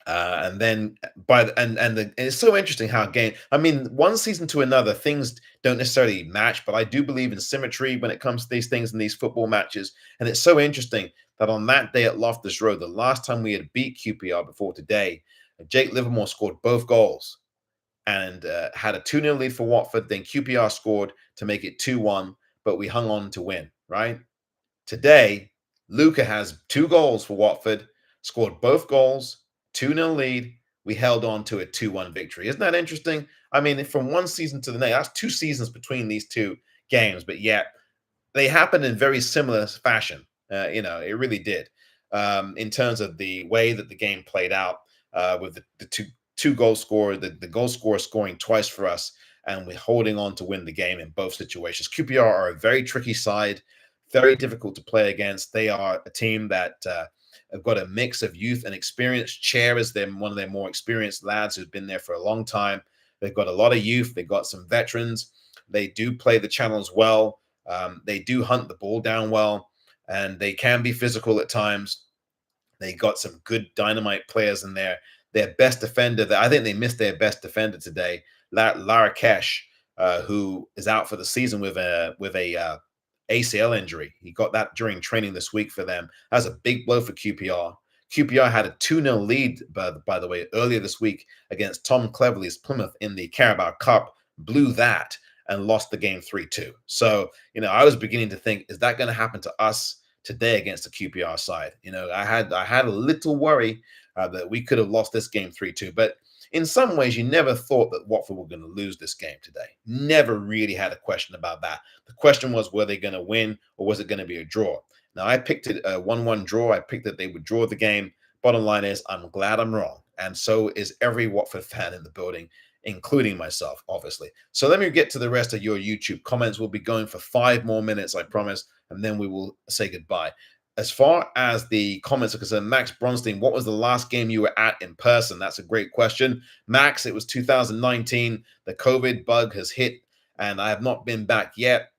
And then it's so interesting how one season to another, things don't necessarily match, but I do believe in symmetry when it comes to these things in these football matches. And it's so interesting that on that day at Loftus Road, the last time we had beat QPR before today, Jake Livermore scored both goals and had a 2-0 lead for Watford. Then QPR scored to make it 2-1, but we hung on to win, right? Today, Luca has 2 goals for Watford, scored both goals, 2-0 lead. We held on to a 2-1 victory. Isn't that interesting? I mean, from one season to the next, that's 2 seasons between these 2 games, but yet they happened in very similar fashion. It really did. In terms of the way that the game played out, with the two goal scorer, the goal scorer scoring twice for us, and we're holding on to win the game in both situations. QPR are a very tricky side, very difficult to play against. They are a team that have got a mix of youth and experience. Chair is one of their more experienced lads who's been there for a long time. They've got a lot of youth. They've got some veterans. They do play the channels well. They do hunt the ball down well, and they can be physical at times. They got some good dynamite players in there. Their best defender, I think they missed their best defender today, Larakesh, who is out for the season with a ACL injury. He got that during training this week for them. That's a big blow for QPR. QPR had a 2-0 lead, by the way, earlier this week against Tom Cleverley's Plymouth in the Carabao Cup, blew that and lost the game 3-2. So, I was beginning to think, is that going to happen to us today against the QPR side? I had a little worry that we could have lost this game 3-2, but in some ways, you never thought that Watford were going to lose this game today. Never really had a question about that. The question was, were they going to win or was it going to be a draw? Now, I picked it a 1-1 draw. I picked that they would draw the game. Bottom line is, I'm glad I'm wrong. And so is every Watford fan in the building, including myself, obviously. So let me get to the rest of your YouTube comments. We'll be going for 5 more minutes, I promise, and then we will say goodbye. As far as the comments are concerned, Max Bronstein, what was the last game you were at in person? That's a great question. Max, it was 2019. The COVID bug has hit, and I have not been back yet.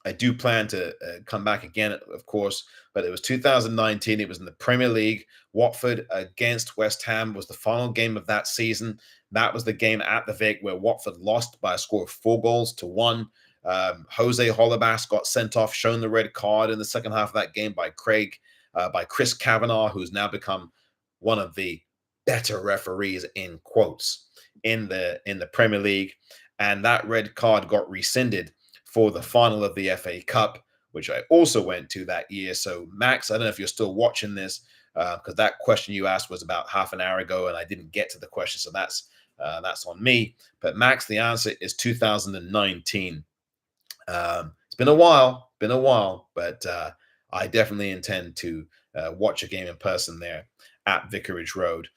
I do plan to come back again, of course, but it was 2019. It was in the Premier League. Watford against West Ham was the final game of that season. That was the game at the Vic where Watford lost by a score of 4-1. Jose Holebas got sent off, shown the red card in the second half of that game by Chris Kavanagh, who's now become one of the better referees in quotes in the Premier League. And that red card got rescinded for the final of the FA Cup, which I also went to that year. So, Max, I don't know if you're still watching this, because that question you asked was about half an hour ago, and I didn't get to the question, so that's on me. But, Max, the answer is 2019. It's been a while, but I definitely intend to watch a game in person there at Vicarage Road,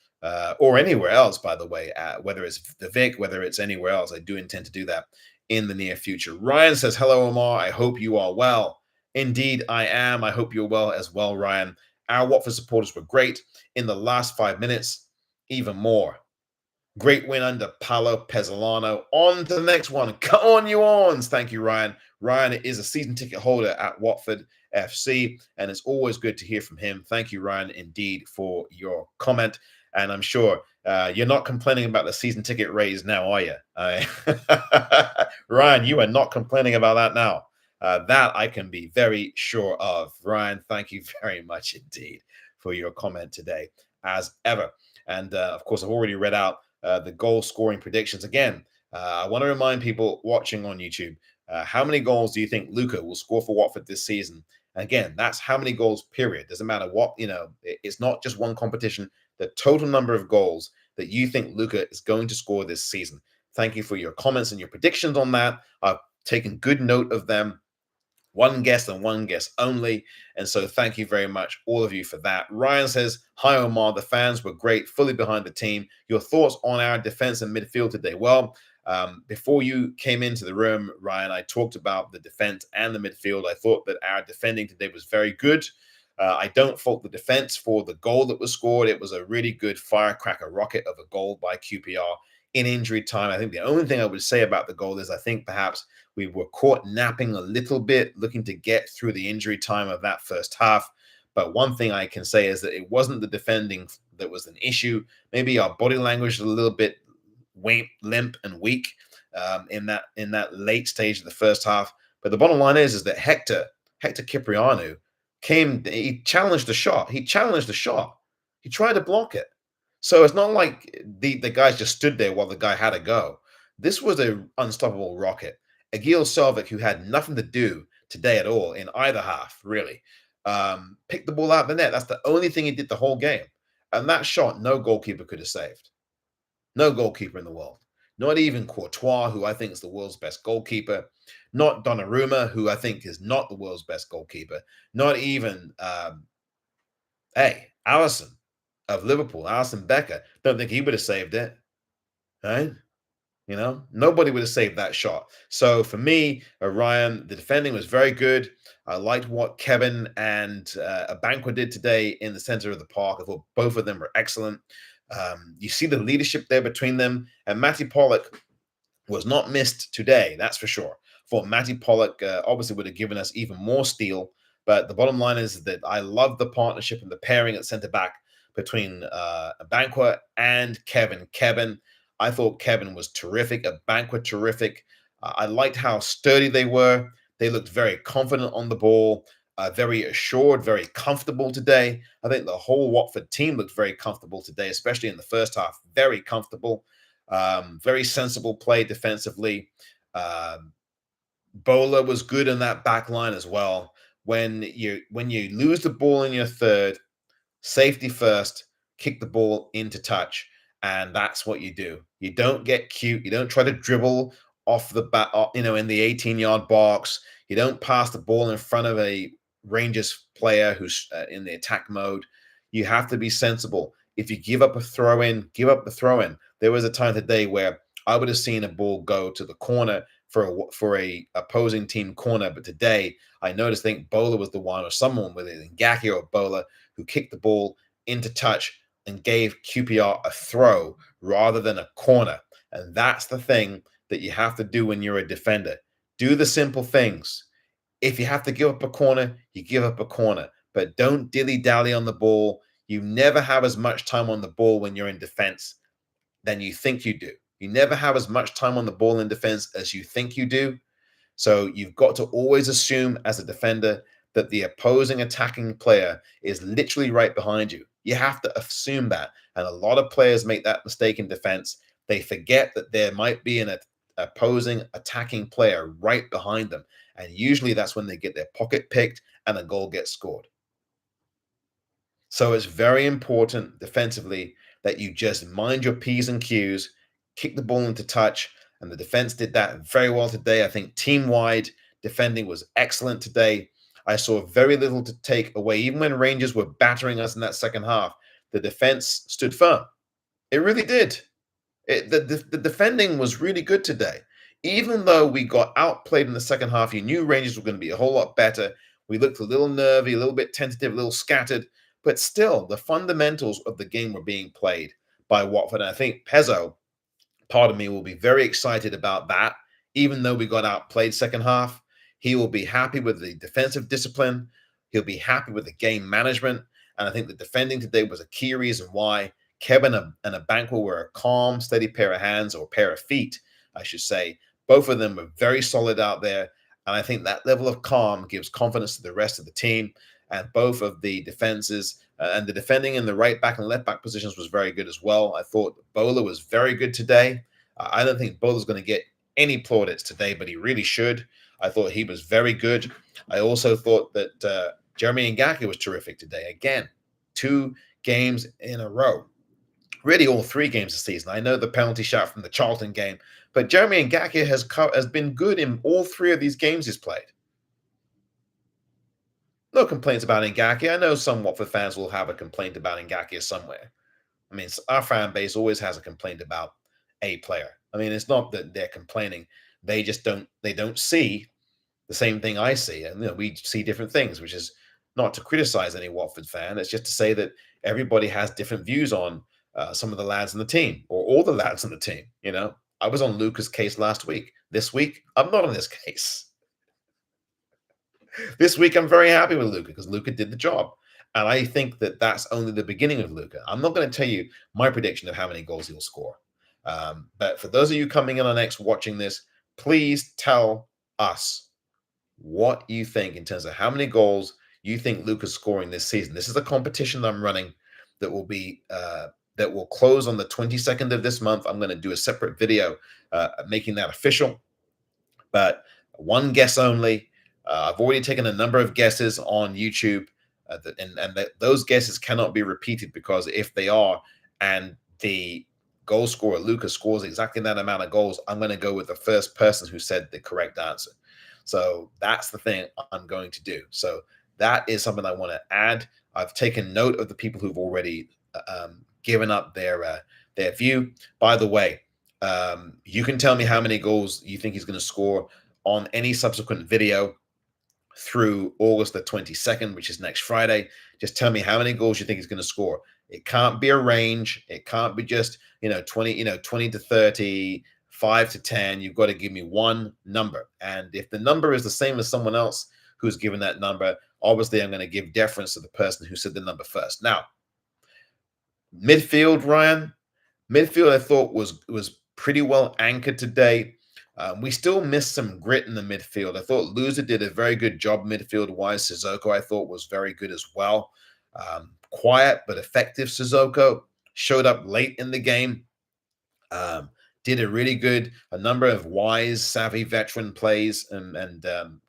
or anywhere else, by the way, whether it's the Vic, whether it's anywhere else. I do intend to do that in the near future. Ryan says, hello, Omar. I hope you are well. Indeed, I am. I hope you're well as well, Ryan. Our Watford supporters were great in the last 5 minutes, even more. Great win under Paolo Pezzolano. On to the next one. Come on, you orns. Thank you, Ryan. Ryan is a season ticket holder at Watford FC, and it's always good to hear from him. Thank you, Ryan, indeed, for your comment. And I'm sure you're not complaining about the season ticket raise now, are you? Ryan, you are not complaining about that now. That I can be very sure of. Ryan, thank you very much indeed for your comment today, as ever. And, of course, I've already read out the goal-scoring predictions. Again, I want to remind people watching on YouTube, how many goals do you think Luca will score for Watford this season? And again, that's how many goals, period. Doesn't matter what, it's not just one competition. The total number of goals that you think Luca is going to score this season. Thank you for your comments and your predictions on that. I've taken good note of them. One guess and one guess only. And so thank you very much, all of you, for that. Ryan says, hi, Omar. The fans were great, fully behind the team. Your thoughts on our defense and midfield today? Well, before you came into the room, Ryan, I talked about the defense and the midfield. I thought that our defending today was very good. I don't fault the defense for the goal that was scored. It was a really good firecracker rocket of a goal by QPR in injury time. I think the only thing I would say about the goal is I think perhaps we were caught napping a little bit, looking to get through the injury time of that first half. But one thing I can say is that it wasn't the defending that was an issue. Maybe our body language was a little bit limp and weak in that late stage of the first half. But the bottom line is that Hector Cipriano he challenged the shot. He tried to block it. So it's not like the guys just stood there while the guy had a go. This was an unstoppable rocket. Egil Selvik, who had nothing to do today at all in either half, really. picked the ball out of the net. That's the only thing he did the whole game. And that shot, no goalkeeper could have saved. No goalkeeper in the world. Not even Courtois, who I think is the world's best goalkeeper. Not Donnarumma, who I think is not the world's best goalkeeper. Not even, Alisson of Liverpool, Alisson Becker. Don't think he would have saved it. Right? You know, nobody would have saved that shot. So for me, Ryan, the defending was very good. I liked what Kevin and Abanqua did today in the center of the park. I thought both of them were excellent. You see the leadership there between them. And Matty Pollock was not missed today, that's for sure. For Matty Pollock, obviously would have given us even more steel. But the bottom line is that I love the partnership and the pairing at center back between Abanqua and Kevin. I thought Kevin was terrific. Abanqua terrific. I liked how sturdy they were. They looked very confident on the ball, very assured, very comfortable today. I think the whole Watford team looked very comfortable today, especially in the first half. Very comfortable, very sensible play defensively. Bola was good in that back line as well. When you lose the ball in your third, safety first, kick the ball into touch. And that's what you do. You don't get cute. You don't try to dribble off the bat, in the 18-yard box. You don't pass the ball in front of a Rangers player who's in the attack mode. You have to be sensible. If you give up a throw-in, give up the throw-in. There was a time today where I would have seen a ball go to the corner for a opposing team corner, but today I noticed, I think Bola was the one, or someone with it, Ngaki or Bola, who kicked the ball into touch and gave QPR a throw rather than a corner. And that's the thing that you have to do when you're a defender. Do the simple things. If you have to give up a corner, you give up a corner. But don't dilly-dally on the ball. You never have as much time on the ball when you're in defense than you think you do. You never have as much time on the ball in defense as you think you do. So you've got to always assume as a defender that the opposing attacking player is literally right behind you. You have to assume that. And a lot of players make that mistake in defense. They forget that there might be an opposing attacking player right behind them. And usually that's when they get their pocket picked and a goal gets scored. So it's very important defensively that you just mind your P's and Q's, kick the ball into touch. And the defense did that very well today. I think team-wide defending was excellent today. I saw very little to take away. Even when Rangers were battering us in that second half, the defense stood firm. It really did. The defending was really good today. Even though we got outplayed in the second half, you knew Rangers were going to be a whole lot better. We looked a little nervy, a little bit tentative, a little scattered. But still, the fundamentals of the game were being played by Watford. And I think Pezzo, part of me, will be very excited about that. Even though we got outplayed second half, he will be happy with the defensive discipline. He'll be happy with the game management. And I think the defending today was a key reason why Kevin and Abanqua were a calm, steady pair of hands, or pair of feet, I should say. Both of them were very solid out there. And I think that level of calm gives confidence to the rest of the team. And both of the defenses and the defending in the right back and left back positions was very good as well. I thought Bola was very good today. I don't think Bola's going to get any plaudits today, but he really should. I thought he was very good. I also thought that Jeremy Ngaki was terrific today. Again, 2 games in a row. Really all 3 games this season. I know the penalty shot from the Charlton game, but Jeremy Ngaki has been good in all 3 of these games he's played. No complaints about Ngaki. I know some Watford fans will have a complaint about Ngaki somewhere. I mean, our fan base always has a complaint about a player. I mean, it's not that they're complaining. They just don't see the same thing I see. And we see different things, which is not to criticize any Watford fan. It's just to say that everybody has different views on some of the lads in the team, or all the lads in the team. I was on Luca's case last week. This week, I'm not on his case. This week, I'm very happy with Luca because Luca did the job. And I think that that's only the beginning of Luca. I'm not going to tell you my prediction of how many goals he'll score. But for those of you coming in on X watching this, please tell us what you think in terms of how many goals you think Luca's scoring this season. This is a competition that I'm running that will be that will close on the 22nd of this month. I'm going to do a separate video making that official. But one guess only. I've already taken a number of guesses on YouTube, those guesses cannot be repeated, because if they are, and the goal scorer Lucas scores exactly that amount of goals, I'm going to go with the first person who said the correct answer. So that's the thing I'm going to do. So that is something I want to add. I've taken note of the people who've already given up their view. By the way, you can tell me how many goals you think he's going to score on any subsequent video through August the 22nd, which is next Friday. Just tell me how many goals you think he's going to score. It can't be a range. It can't be just 20 to 30, 5 to 10. You've got to give me one number. And if the number is the same as someone else who's given that number, obviously I'm going to give deference to the person who said the number first. Now, midfield, Ryan. Midfield, I thought was pretty well anchored today. We still missed some grit in the midfield. I thought Loser did a very good job midfield-wise. Sissoko, I thought, was very good as well. Quiet but effective Sissoko. Showed up late in the game. Did a number of wise, savvy veteran plays, and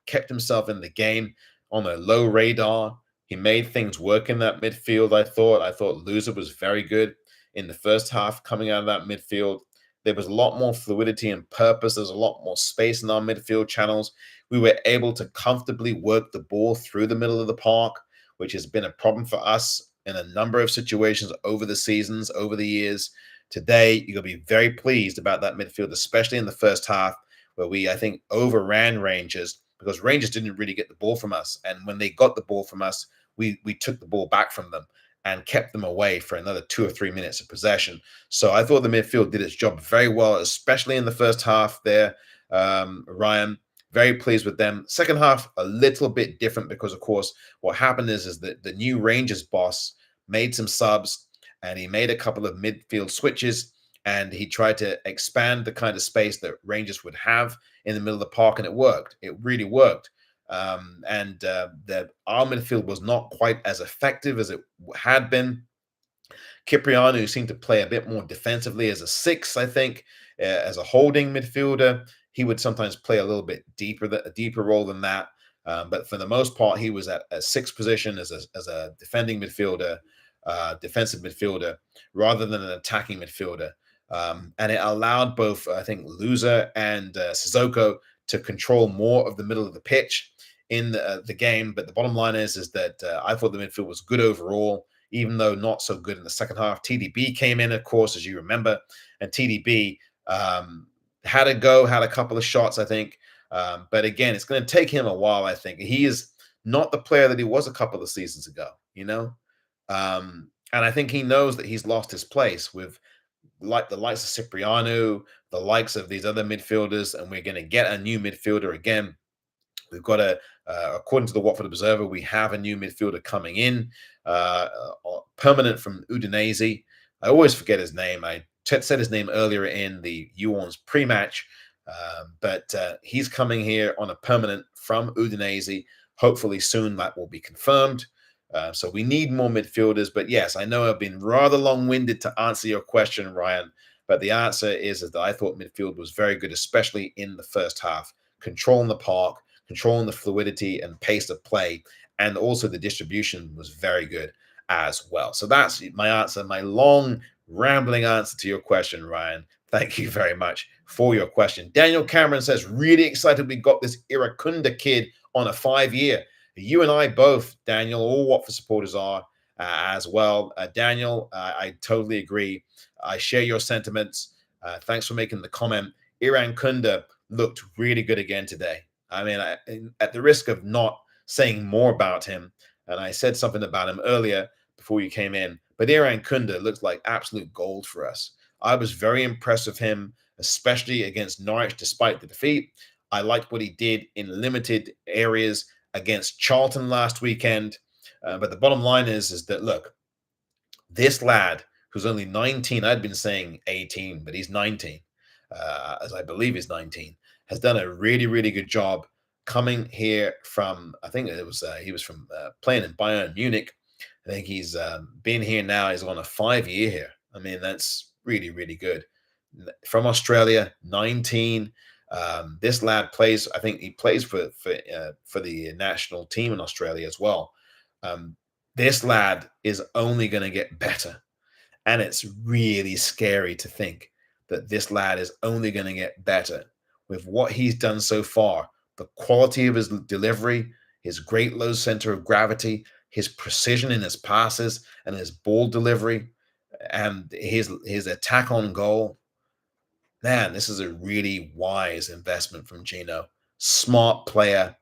kept himself in the game on a low radar. He made things work in that midfield, I thought. I thought Loser was very good in the first half coming out of that midfield. There was a lot more fluidity and purpose. There's a lot more space in our midfield channels. We were able to comfortably work the ball through the middle of the park, which has been a problem for us in a number of situations over the seasons, over the years. Today, you're going to be very pleased about that midfield, especially in the first half, where we, I think, overran Rangers, because Rangers didn't really get the ball from us. And when they got the ball from us, we took the ball back from them and kept them away for another 2 or 3 minutes of possession. So I thought the midfield did its job very well, especially in the first half there. Ryan, very pleased with them. Second half, a little bit different, because, of course, what happened is that the new Rangers boss made some subs, and he made a couple of midfield switches, and he tried to expand the kind of space that Rangers would have in the middle of the park, and it worked. It really worked. Our midfield was not quite as effective as it had been. Cipriano seemed to play a bit more defensively as a 6, I think, as a holding midfielder. He would sometimes play a little bit a deeper role than that. But for the most part, he was at a 6 position as a defending midfielder, defensive midfielder, rather than an attacking midfielder. And it allowed both, I think, Loser and Sissoko to control more of the middle of the pitch in the game. But the bottom line is that I thought the midfield was good overall, even though not so good in the second half. TDB came in, of course, as you remember, and TDB had a couple of shots, I think. But again, it's going to take him a while, I think. He is not the player that he was a couple of seasons ago, and I think he knows that he's lost his place with the likes of Cipriano, the likes of these other midfielders, and we're going to get a new midfielder again. We've got according to the Watford Observer, we have a new midfielder coming in, permanent from Udinese. I always forget his name. I said his name earlier in the You ORNS pre-match, but he's coming here on a permanent from Udinese. Hopefully soon that will be confirmed. So we need more midfielders. But yes, I know I've been rather long-winded to answer your question, Ryan. But the answer is that I thought midfield was very good, especially in the first half, controlling the park, controlling the fluidity and pace of play, and also the distribution was very good as well. So that's my answer, my long, rambling answer to your question, Ryan. Thank you very much for your question. Daniel Cameron says, really excited we got this Irakunda kid on a 5-year. You and I both, Daniel, all Watford supporters are as well. Daniel, I totally agree. I share your sentiments. Thanks for making the comment. Irakunda looked really good again today. I mean, at the risk of not saying more about him, and I said something about him earlier before you came in, but Irakunda looks like absolute gold for us. I was very impressed with him, especially against Norwich, despite the defeat. I liked what he did in limited areas against Charlton last weekend. But the bottom line is that, look, this lad who's only 19, I'd been saying 18, but he's 19, as I believe he's 19, has done a really, really good job coming here from, I think it was he was from playing in Bayern Munich. I think he's been here now. He's on a 5-year here. I mean, that's really, really good. From Australia, 19. This lad plays. I think he plays for the national team in Australia as well. This lad is only going to get better, and it's really scary to think that this lad is only going to get better with what he's done so far. The quality of his delivery, his great low center of gravity, his precision in his passes and his ball delivery, and his attack on goal. Man, this is a really wise investment from Gino. Smart player,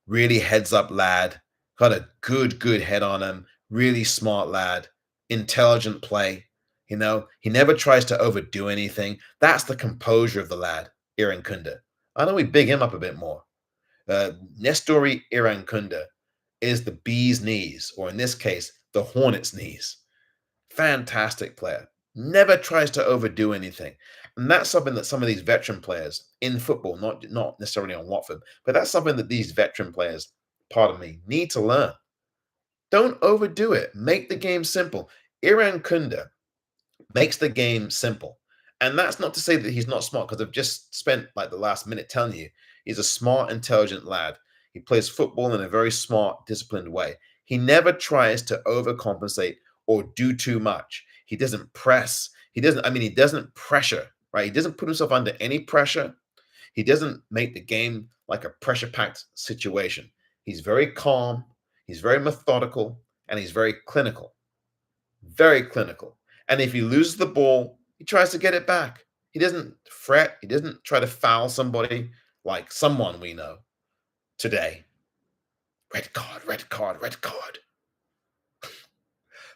really heads up lad, got a good head on him, really smart lad, intelligent play. He never tries to overdo anything. That's the composure of the lad, Irankunda. I know we big him up a bit more. Nestori Irankunda is the bee's knees, or in this case, the hornet's knees. Fantastic player. Never tries to overdo anything. And that's something that some of these veteran players in football, not necessarily on Watford, but that's something that these veteran players, pardon me, need to learn. Don't overdo it. Make the game simple. Irankunda makes the game simple. And that's not to say that he's not smart, because I've just spent like the last minute telling you he's a smart, intelligent lad. He plays football in a very smart, disciplined way. He never tries to overcompensate or do too much. He doesn't press. He doesn't pressure, right? He doesn't put himself under any pressure. He doesn't make the game like a pressure-packed situation. He's very calm, he's very methodical, and he's very clinical. Very clinical. And if he loses the ball, he tries to get it back. He doesn't fret. He doesn't try to foul somebody like someone we know today. Red card, red card, red card.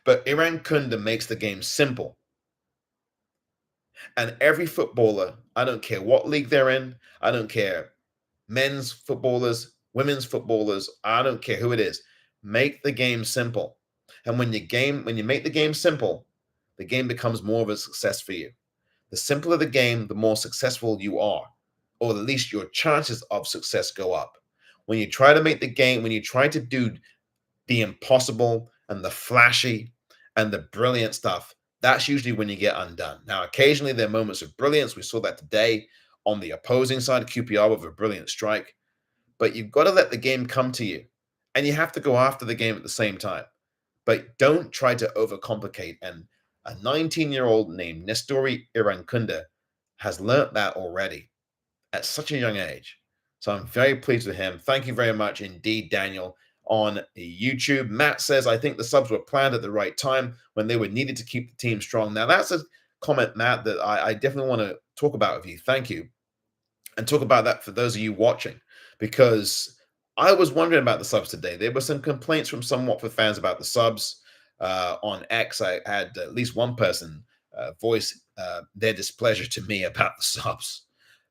But Irankunda makes the game simple. And every footballer, I don't care what league they're in, I don't care men's footballers, women's footballers, I don't care who it is, make the game simple. And when you make the game simple, the game becomes more of a success for you. The simpler the game, the more successful you are, or at least your chances of success go up. When you try to do the impossible and the flashy and the brilliant stuff, that's usually when you get undone. Now, occasionally there are moments of brilliance. We saw that today on the opposing side, QPR with a brilliant strike. But you've got to let the game come to you, and you have to go after the game at the same time. But don't try to overcomplicate. And a 19-year-old named Nestori Irankunda has learnt that already at such a young age. So I'm very pleased with him. Thank you very much indeed, Daniel, on YouTube. Matt says, I think the subs were planned at the right time when they were needed to keep the team strong. Now, that's a comment, Matt, that I definitely want to talk about with you. Thank you. And talk about that for those of you watching, because I was wondering about the subs today. There were some complaints from some Watford fans about the subs. On X, I had at least one person voice their displeasure to me about the subs.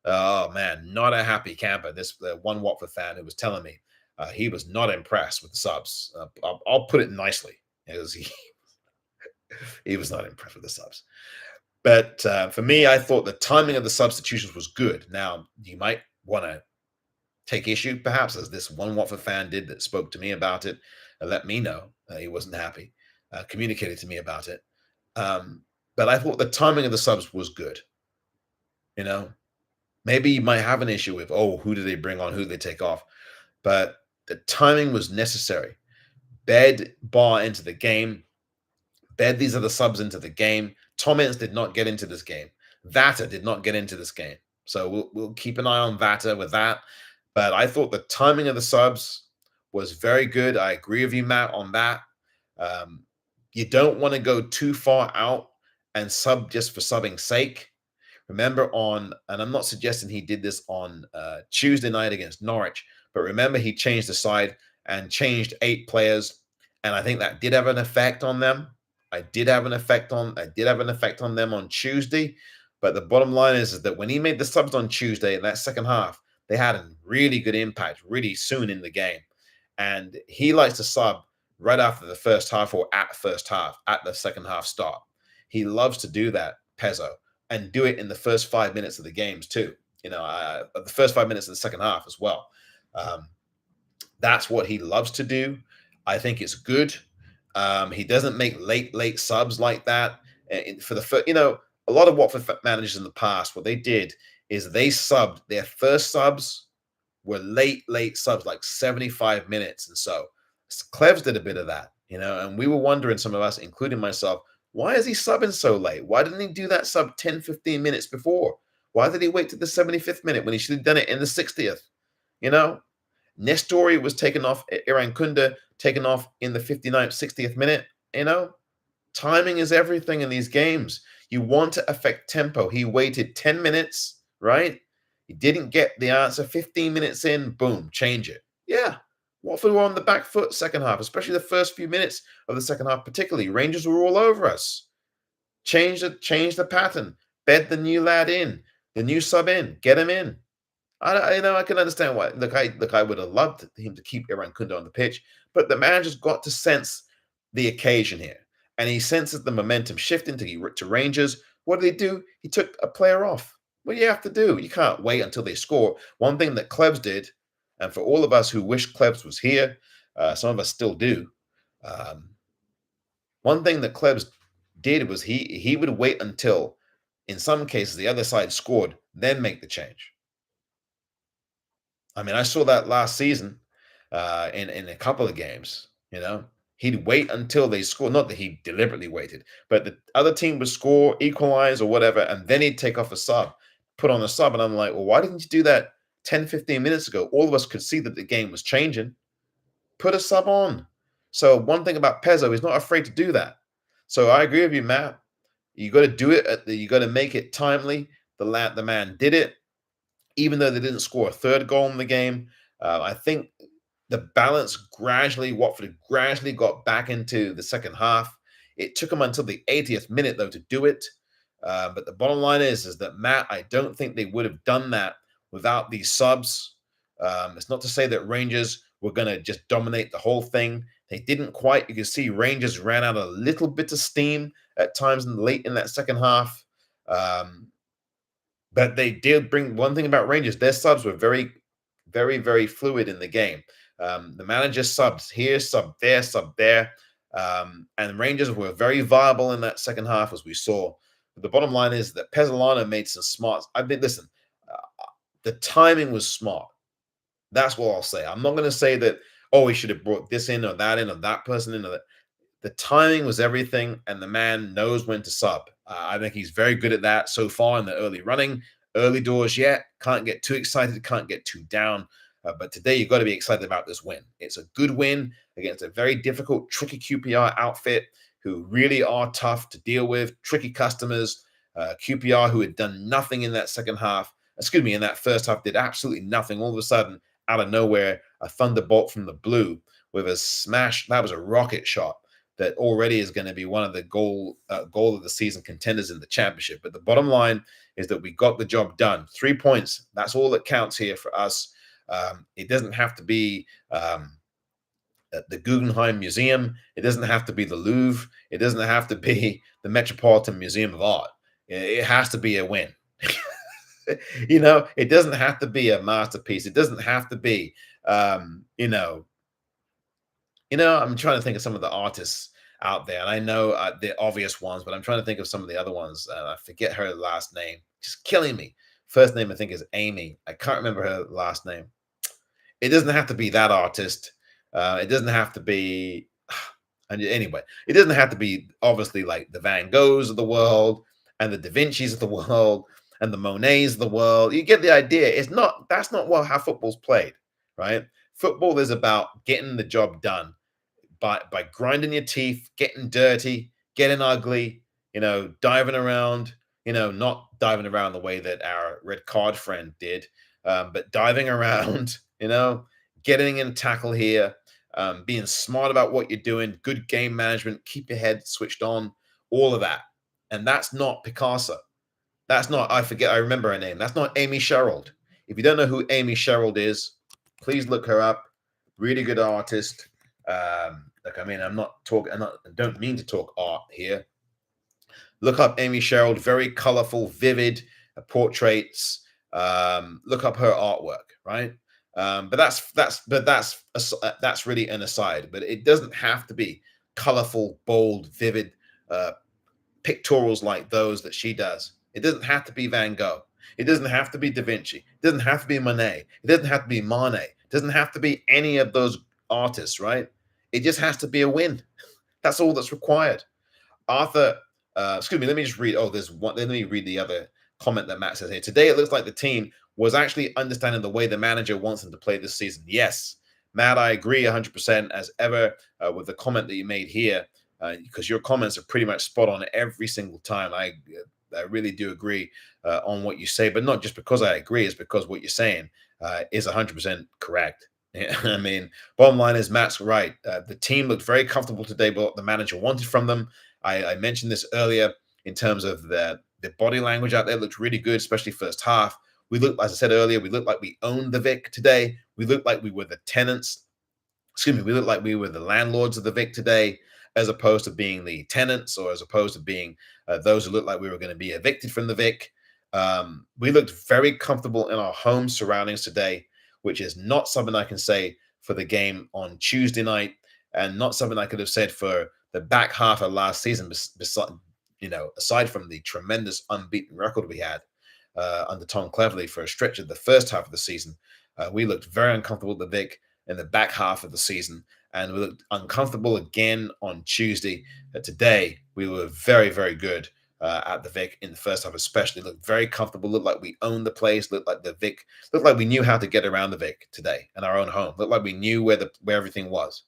Oh, man, not a happy camper. This one Watford fan who was telling me he was not impressed with the subs. I'll put it nicely, because he was not impressed with the subs. But for me, I thought the timing of the substitutions was good. Now, you might want to take issue, perhaps, as this one Watford fan did that spoke to me about it and let me know he wasn't happy, communicated to me about it. But I thought the timing of the subs was good. Maybe you might have an issue with, who do they bring on? Who do they take off? But the timing was necessary. Bed Bar into the game. Bed these are the subs into the game. Tom Ince did not get into this game. Vata did not get into this game. So we'll keep an eye on Vata with that. But I thought the timing of the subs was very good. I agree with you, Matt, on that. You don't want to go too far out and sub just for subbing sake. Remember and I'm not suggesting he did this on Tuesday night against Norwich, but remember he changed the side and changed 8 players, and I think that did have an effect on them. I did have an effect on them on Tuesday, but the bottom line is that when he made the subs on Tuesday in that second half, they had a really good impact really soon in the game. And he likes to sub right after the first half or at the second half start. He loves to do that, Pezzo, and do it in the first 5 minutes of the games too. The first 5 minutes of the second half as well. That's what he loves to do. I think it's good. He doesn't make late subs like that. A lot of Watford managers in the past, what they did is they subbed, their first subs were late subs, like 75 minutes. And so Clevs did a bit of that, and we were wondering, some of us, including myself, why is he subbing so late? Why didn't he do that sub 10, 15 minutes before? Why did he wait to the 75th minute when he should have done it in the 60th? Nestori was taken off, Iran Kunda taken off in the 59th, 60th minute. Timing is everything in these games. You want to affect tempo. He waited 10 minutes, right? He didn't get the answer. 15 minutes in, boom, change it. Yeah, Watford were on the back foot second half, especially the first few minutes of the second half, particularly. Rangers were all over us. Change the pattern. Bed the new lad in, the new sub in, get him in. I can understand why. Look, I would have loved him to keep Iran Kunda on the pitch, but the manager's got to sense the occasion here, and he senses the momentum shifting to Rangers. What did he do? He took a player off. What do you have to do? You can't wait until they score. One thing that Klebs did, and for all of us who wish Klebs was here, some of us still do. One thing that Klebs did was he would wait until, in some cases, the other side scored, then make the change. I mean, I saw that last season in a couple of games. He'd wait until they score. Not that he deliberately waited, but the other team would score, equalize, or whatever, and then he'd take off a sub, put on a sub. And I'm like, well, why didn't you do that 10, 15 minutes ago? All of us could see that the game was changing. Put a sub on. So one thing about Pezzo, he's not afraid to do that. So I agree with you, Matt. You got to do it. You got to make it timely. The man did it. Even though they didn't score a third goal in the game, I think the balance Watford gradually got back into the second half. It took them until the 80th minute, though, to do it. But the bottom line is that, Matt, I don't think they would have done that without these subs. It's not to say that Rangers were going to just dominate the whole thing. They didn't quite. You can see Rangers ran out a little bit of steam at times late in that second half. But they did bring one thing about Rangers. Their subs were very, very, very fluid in the game. The manager subs here, sub there. And Rangers were very viable in that second half, as we saw. But the bottom line is that Pezzolano made some smart. Listen, the timing was smart. That's what I'll say. I'm not going to say that, he should have brought this in or that person in. The timing was everything, and the man knows when to sub. I think he's very good at that so far in the early running. Early doors yet. Can't get too excited, can't get too down. But today you've got to be excited about this win. It's a good win against a very difficult, tricky QPR outfit who really are tough to deal with, tricky customers. QPR, who had done nothing in that in that first half, did absolutely nothing. All of a sudden, out of nowhere, a thunderbolt from the blue with a smash. That was a rocket shot that already is going to be one of the goal of the season contenders in the championship. But the bottom line is that we got the job done. 3 points. That's all that counts here for us. It doesn't have to be the Guggenheim Museum. It doesn't have to be the Louvre. It doesn't have to be the Metropolitan Museum of Art. It has to be a win. It doesn't have to be a masterpiece. It doesn't have to be, I'm trying to think of some of the artists out there, and I know the obvious ones, but I'm trying to think of some of the other ones. I forget her last name. Just killing me. First name, I think, is Amy. I can't remember her last name. It doesn't have to be that artist. It doesn't have to be... Anyway, it doesn't have to be, obviously, like the Van Goghs of the world and the Da Vinci's of the world and the Monets of the world. You get the idea. That's not how football's played, right? Football is about getting the job done. By grinding your teeth, getting dirty, getting ugly, diving around, not diving around the way that our red card friend did, but diving around, getting in tackle here, being smart about what you're doing, good game management, keep your head switched on, all of that. And that's not Picasso. That's not, I remember her name. That's not Amy Sherald. If you don't know who Amy Sherald is, please look her up. Really good artist. I don't mean to talk art here. Look up Amy Sherald, very colorful, vivid portraits. Look up her artwork, right? But that's really an aside. But it doesn't have to be colorful, bold, vivid pictorials like those that she does. It doesn't have to be Van Gogh. It doesn't have to be Da Vinci. It doesn't have to be Monet. It doesn't have to be Mane. It doesn't have to be any of those artists, right? It just has to be a win. That's all that's required. Arthur, excuse me, let me just read. Oh, there's one. Let me read the other comment that Matt says here. Today, it looks like the team was actually understanding the way the manager wants them to play this season. Yes, Matt, I agree 100% as ever with the comment that you made here, because your comments are pretty much spot on every single time. I really do agree on what you say, but not just because I agree, it's because what you're saying is 100% correct. I mean, bottom line is Matt's right. The team looked very comfortable today, but what the manager wanted from them. I mentioned this earlier in terms of the body language out there looked really good, especially first half. We looked, as I said earlier, we looked like we owned the Vic today. We looked like we were the tenants. Excuse me, we looked like we were the landlords of the Vic today, as opposed to being the tenants, or as opposed to being those who looked like we were going to be evicted from the Vic. We looked very comfortable in our home surroundings today, which is not something I can say for the game on Tuesday night, and not something I could have said for the back half of last season, aside from the tremendous unbeaten record we had under Tom Cleverley for a stretch of the first half of the season. We looked very uncomfortable at the Vic in the back half of the season, and we looked uncomfortable again on Tuesday. Today, we were very, very good at the Vic in the first half, especially. Looked very comfortable, looked like we owned the place, looked like the Vic, looked like we knew how to get around the Vic today in our own home, looked like we knew where everything was.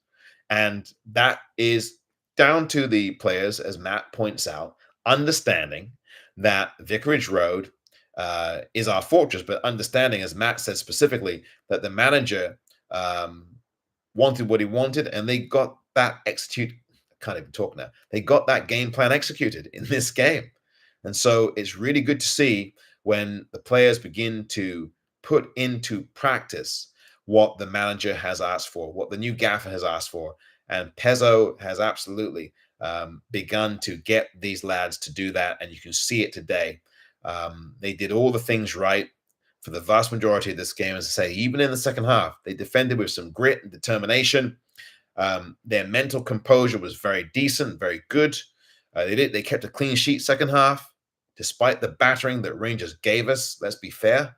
And that is down to the players, as Matt points out, understanding that Vicarage Road is our fortress, but understanding, as Matt said specifically, that the manager wanted what he wanted, and they got that executed. I can't even talk now. They got that game plan executed in this game. And so it's really good to see when the players begin to put into practice what the manager has asked for, what the new gaffer has asked for. And Pezzo has absolutely begun to get these lads to do that. And you can see it today. They did all the things right for the vast majority of this game. As I say, even in the second half, they defended with some grit and determination. Their mental composure was very decent, very good. They kept a clean sheet second half, despite the battering that Rangers gave us. Let's be fair.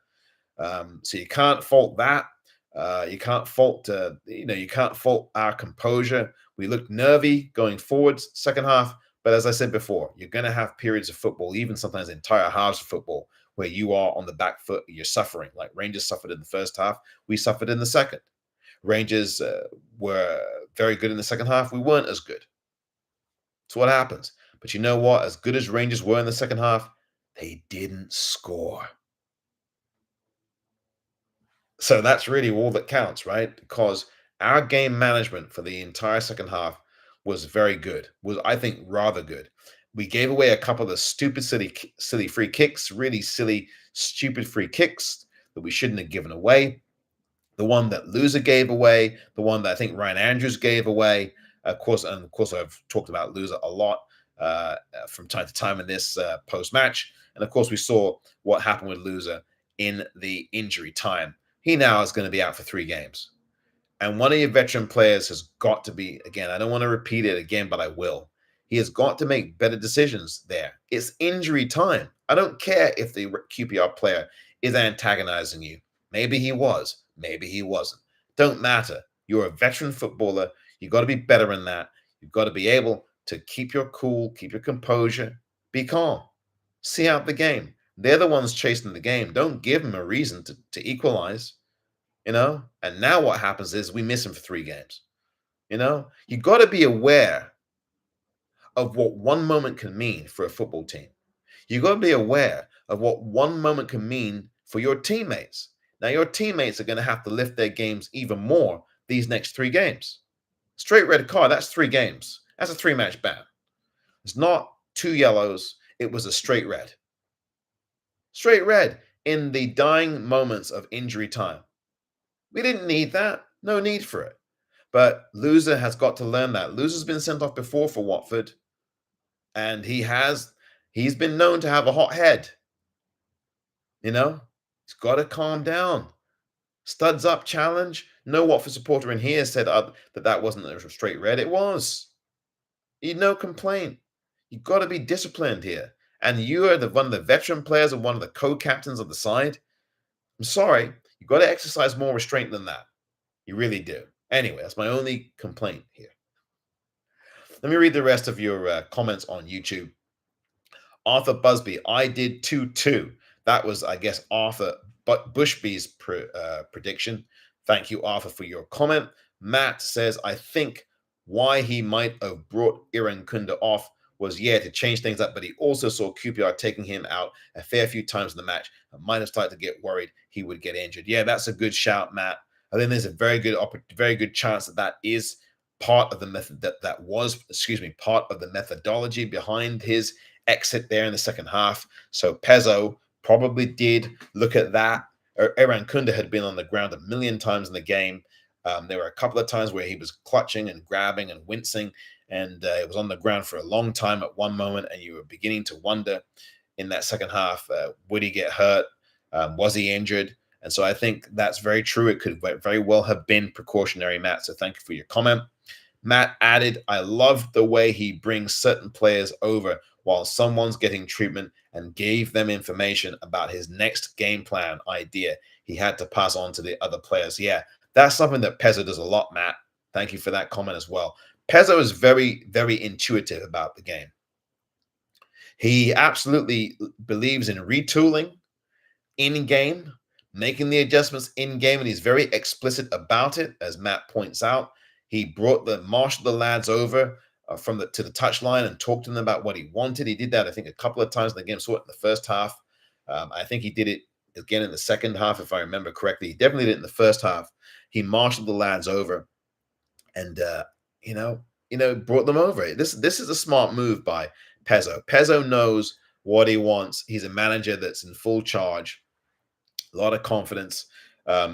So you can't fault that. You can't fault our composure. We looked nervy going forwards second half, but as I said before, you're going to have periods of football, even sometimes entire halves of football, where you are on the back foot, you're suffering. Like Rangers suffered in the first half, we suffered in the second. Rangers were very good in the second half, we weren't as good. That's what happens. But you know what? As good as Rangers were in the second half, they didn't score. So that's really all that counts, right? Because our game management for the entire second half was very good, was, I think, rather good. We gave away a couple of stupid, silly free kicks, really silly, stupid free kicks that we shouldn't have given away. The one that Loser gave away, the one that I think Ryan Andrews gave away. Of course, I've talked about Loser a lot from time to time in this post-match. And of course, we saw what happened with Loser in the injury time. He now is going to be out for 3 games. And one of your veteran players has got to be, again, I don't want to repeat it again, but I will. He has got to make better decisions there. It's injury time. I don't care if the QPR player is antagonizing you. Maybe he was. Maybe he wasn't. Don't matter. You're a veteran footballer. You've got to be better than that. You've got to be able to keep your cool, keep your composure, be calm, see out the game. They're the ones chasing the game. Don't give them a reason to equalize, And now what happens is we miss him for 3 games. You got to be aware of what one moment can mean for a football team. You got to be aware of what one moment can mean for your teammates. Now, your teammates are going to have to lift their games even more these next 3 games. Straight red card, that's 3 games. That's a 3-match ban. It's not 2 yellows. It was a straight red. Straight red in the dying moments of injury time. We didn't need that. No need for it. But Loser has got to learn that. Loser's been sent off before for Watford. And he's been known to have a hot head. He's got to calm down. Studs up challenge. No Watford supporter in here said that wasn't a straight red. It was. No complaint. You've got to be disciplined here. and you are one of the veteran players and one of the co-captains of the side, I'm sorry, you've got to exercise more restraint than that. You really do. Anyway, that's my only complaint here. Let me read the rest of your comments on YouTube. Arthur Busby, I did 2-2. That was, I guess, Arthur Bushby's prediction. Thank you, Arthur, for your comment. Matt says, I think why he might have brought Iran Kunda off was, to change things up, but he also saw QPR taking him out a fair few times in the match and might have started to get worried he would get injured. Yeah, that's a good shout, Matt. I think there's a very good chance that is part of the method that was part of the methodology behind his exit there in the second half. So Pezzo probably did look at that. Iran Kunda had been on the ground a million times in the game. There were a couple of times where he was clutching and grabbing and wincing, and it was on the ground for a long time at one moment, and you were beginning to wonder in that second half, would he get hurt? Was he injured? And so I think that's very true. It could very well have been precautionary, Matt. So thank you for your comment. Matt added, I love the way he brings certain players over while someone's getting treatment and gave them information about his next game plan idea he had to pass on to the other players. Yeah, that's something that Pezzo does a lot, Matt. Thank you for that comment as well. Pezzo is very, very intuitive about the game. He absolutely believes in retooling in-game, making the adjustments in-game, and he's very explicit about it, as Matt points out. He marshaled the lads over to the touchline and talked to them about what he wanted. He did that, I think, a couple of times in the game. Saw it in the first half. I think he did it again in the second half, if I remember correctly. He definitely did it in the first half. He marshaled the lads over, and brought them over. This is a smart move by Pezzo. Pezzo knows what he wants. He's a manager that's in full charge. A lot of confidence.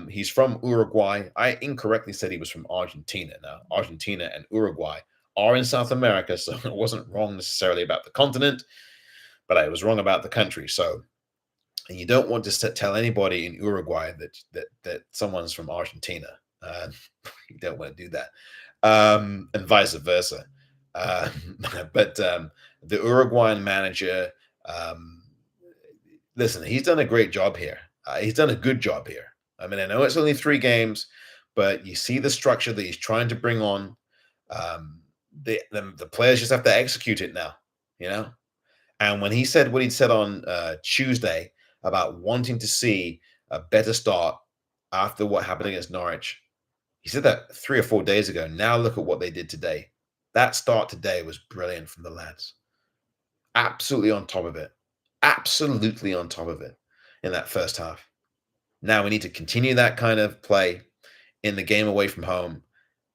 He's from Uruguay. I incorrectly said he was from Argentina. Now, Argentina and Uruguay are in South America, so I wasn't wrong necessarily about the continent, but I was wrong about the country. So, and you don't want to tell anybody in Uruguay that someone's from Argentina. You don't want to do that, and vice versa. But the Uruguayan manager, listen, he's done a great job here. He's done a good job here. I mean, I know it's only 3 games, but you see the structure that he's trying to bring on. The players just have to execute it now, And when he said what he'd said on Tuesday about wanting to see a better start after what happened against Norwich, he said that 3 or 4 days ago. Now look at what they did today. That start today was brilliant from the lads. Absolutely on top of it. Absolutely on top of it in that first half. Now we need to continue that kind of play in the game away from home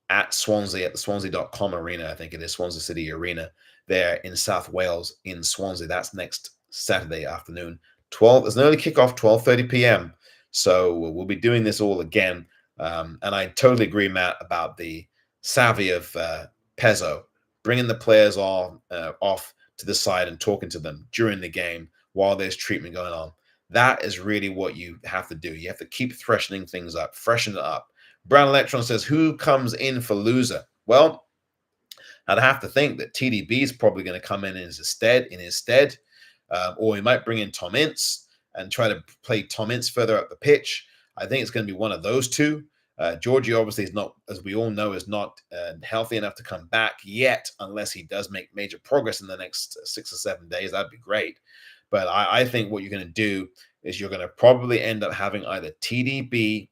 at Swansea, at the Swansea.com arena. I think it is Swansea City Arena there in South Wales in Swansea. That's next Saturday afternoon. There's an early kickoff, 12:30 p.m. So we'll be doing this all again. And I totally agree, Matt, about the savvy of Pezzo, bringing the players off to the side and talking to them during the game while there's treatment going on. That is really what you have to do. You have to keep freshening things up, freshen it up. Brown Electron says, who comes in for loser? Well, I'd have to think that TDB is probably going to come in his stead, or he might bring in Tom Ince and try to play Tom Ince further up the pitch. I think it's going to be one of those two. Georgie obviously is not, as we all know, is not healthy enough to come back yet, unless he does make major progress in the next 6 or 7 days. That'd be great. But I think what you're going to do is you're going to probably end up having either TDB,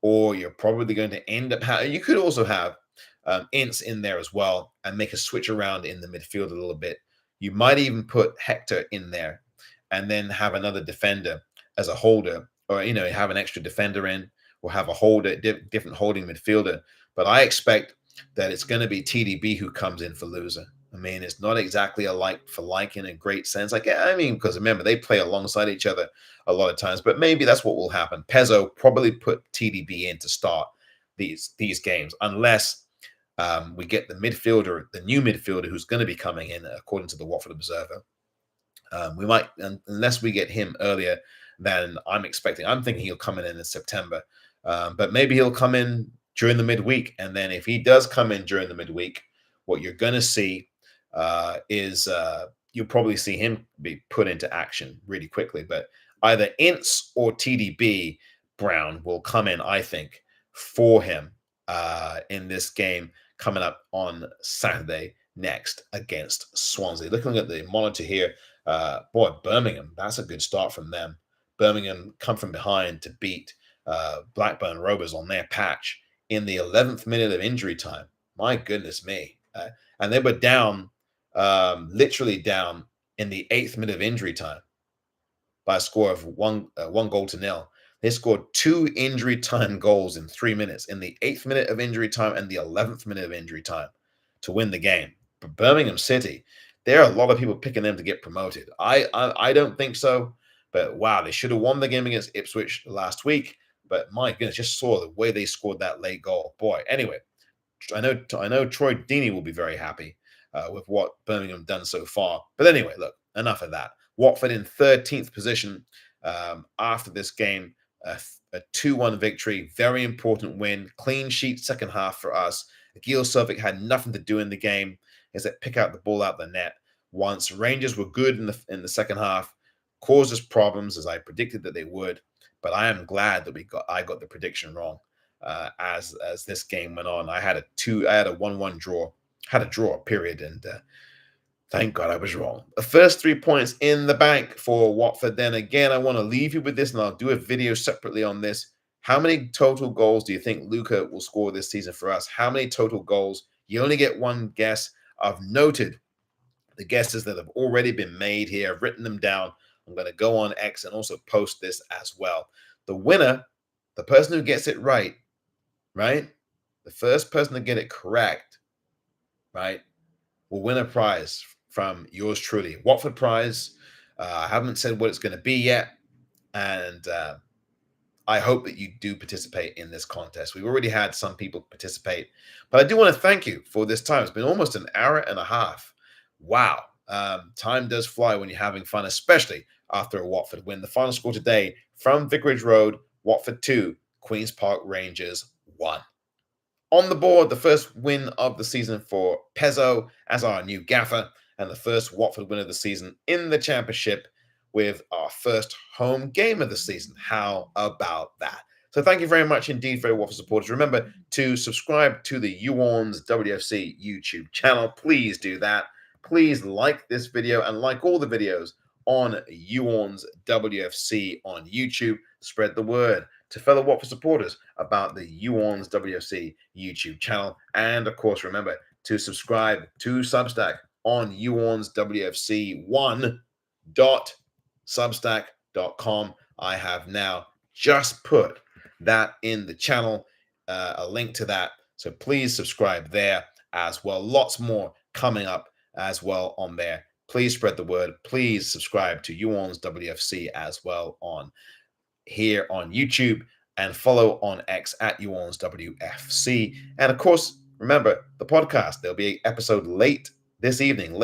or you're probably going to end up you could also have Ince in there as well and make a switch around in the midfield a little bit. You might even put Hector in there and then have another defender as a holder, or have an extra defender in, or have a holder, different holding midfielder. But I expect that it's going to be TDB who comes in for loser. I mean, it's not exactly a like for like in a great sense. Because remember, they play alongside each other a lot of times, but maybe that's what will happen. Pezzo probably put TDB in to start these games, unless we get the new midfielder who's going to be coming in, according to the Watford Observer. We might, unless we get him earlier than I'm expecting. I'm thinking he'll come in September, but maybe he'll come in during the midweek. And then if he does come in during the midweek, what you're going to see is you'll probably see him be put into action really quickly. But either Ince or TDB Brown will come in, I think, for him in this game coming up on Saturday next against Swansea. Looking at the monitor here, boy, Birmingham, that's a good start from them. Birmingham come from behind to beat Blackburn Rovers on their patch in the 11th minute of injury time. My goodness me. And they were down, literally down in the 8th minute of injury time by a score of one goal to nil. They scored 2 injury time goals in 3 minutes, in the 8th minute of injury time and the 11th minute of injury time to win the game. But Birmingham City, there are a lot of people picking them to get promoted. I don't think so, but wow, they should have won the game against Ipswich last week. But my goodness, just saw the way they scored that late goal. Boy, anyway, I know Troy Deeney will be very happy with what Birmingham done so far. But anyway, look, enough of that. Watford in 13th position after this game, a 2-1 victory, very important win, clean sheet second half for us. Gil Sovic had nothing to do in the game, as they pick out the ball out the net. Once Rangers were good in the second half, caused us problems as I predicted that they would. But I am glad that I got the prediction wrong. As this game went on, I had a 1-1 draw, had a draw period, and thank God I was wrong. The first 3 points in the bank for Watford. Then again, I want to leave you with this, and I'll do a video separately on this. How many total goals do you think Luka will score this season for us? How many total goals? You only get one guess. I've noted the guesses that have already been made here. I've written them down. I'm going to go on X and also post this as well. The winner, the person who gets it right? The first person to get it correct, right, will win a prize from yours truly. Watford prize. I haven't said what it's going to be yet, and I hope that you do participate in this contest. We've already had some people participate, but I do want to thank you for this time. It's been almost an hour and a half. Wow. Time does fly when you're having fun, especially after a Watford win. The final score today from Vicarage Road, Watford 2, Queen's Park Rangers 1. On the board, the first win of the season for Pezzo as our new gaffer, and the first Watford win of the season in the Championship with our first home game of the season. How about that? So thank you very much indeed for your Watford supporters. Remember to subscribe to the You ORNS WFC YouTube channel. Please do that. Please like this video and like all the videos on You ORNS WFC on YouTube. Spread the word to fellow Watford supporters about the You ORNS WFC YouTube channel. And of course, remember to subscribe to Substack on youornswfc1.substack.com. I have now just put that in the channel, a link to that. So please subscribe there as well. Lots more coming up as well on there. Please spread the word. Please subscribe to You ORNS WFC as well on here on YouTube, and follow on X at You ORNS WFC. And of course, remember the podcast. There'll be an episode later this evening.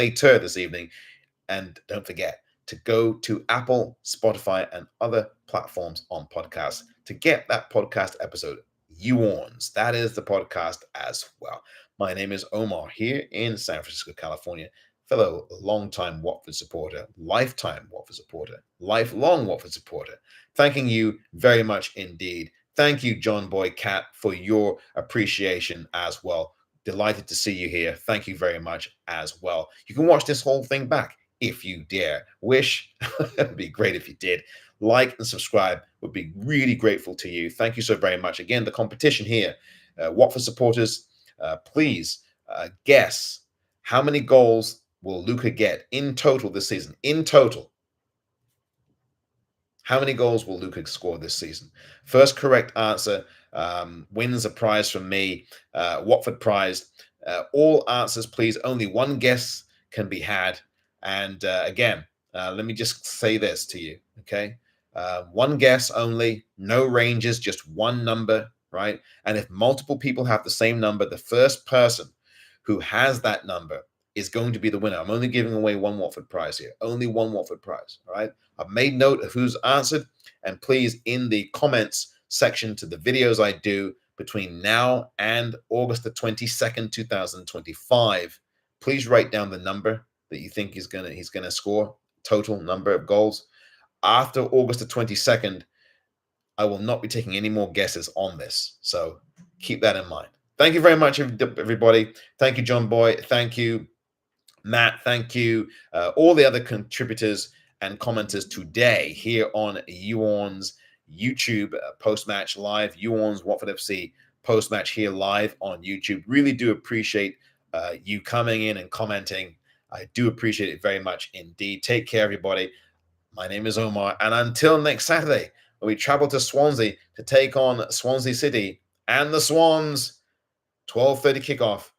And don't forget to go to Apple, Spotify, and other platforms on podcasts to get that podcast episode. You ORNS. That is the podcast as well. My name is Omar here in San Francisco, California. Fellow longtime Watford supporter, lifetime Watford supporter, lifelong Watford supporter. Thanking you very much indeed. Thank you, John Boy Cat, for your appreciation as well. Delighted to see you here. Thank you very much as well. You can watch this whole thing back if you dare. Wish it would be great if you did. Like and subscribe. Would be really grateful to you. Thank you so very much. Again, the competition here. Watford supporters, please guess how many goals will Luka get in total this season? In total. How many goals will Luka score this season? First correct answer wins a prize from me, Watford prize. All answers, please. Only one guess can be had. And again, let me just say this to you, okay? One guess only, no ranges, just one number, right? And if multiple people have the same number, the first person who has that number is going to be the winner. I'm only giving away one Watford prize here. Only one Watford prize, all right? I've made note of who's answered, and please, in the comments section to the videos I do between now and August the 22nd, 2025, please write down the number, that you think he's gonna score, total number of goals. After August the 22nd, I will not be taking any more guesses on this. So keep that in mind. Thank you very much, everybody. Thank you, John Boy. Thank you, Matt. Thank you, all the other contributors and commenters today here on You ORNS YouTube post-match live. You ORNS Watford FC post-match here live on YouTube. Really do appreciate you coming in and commenting. I do appreciate it very much indeed. Take care, everybody. My name is Omar, and until next Saturday, when we travel to Swansea to take on Swansea City and the Swans, 12:30 kickoff.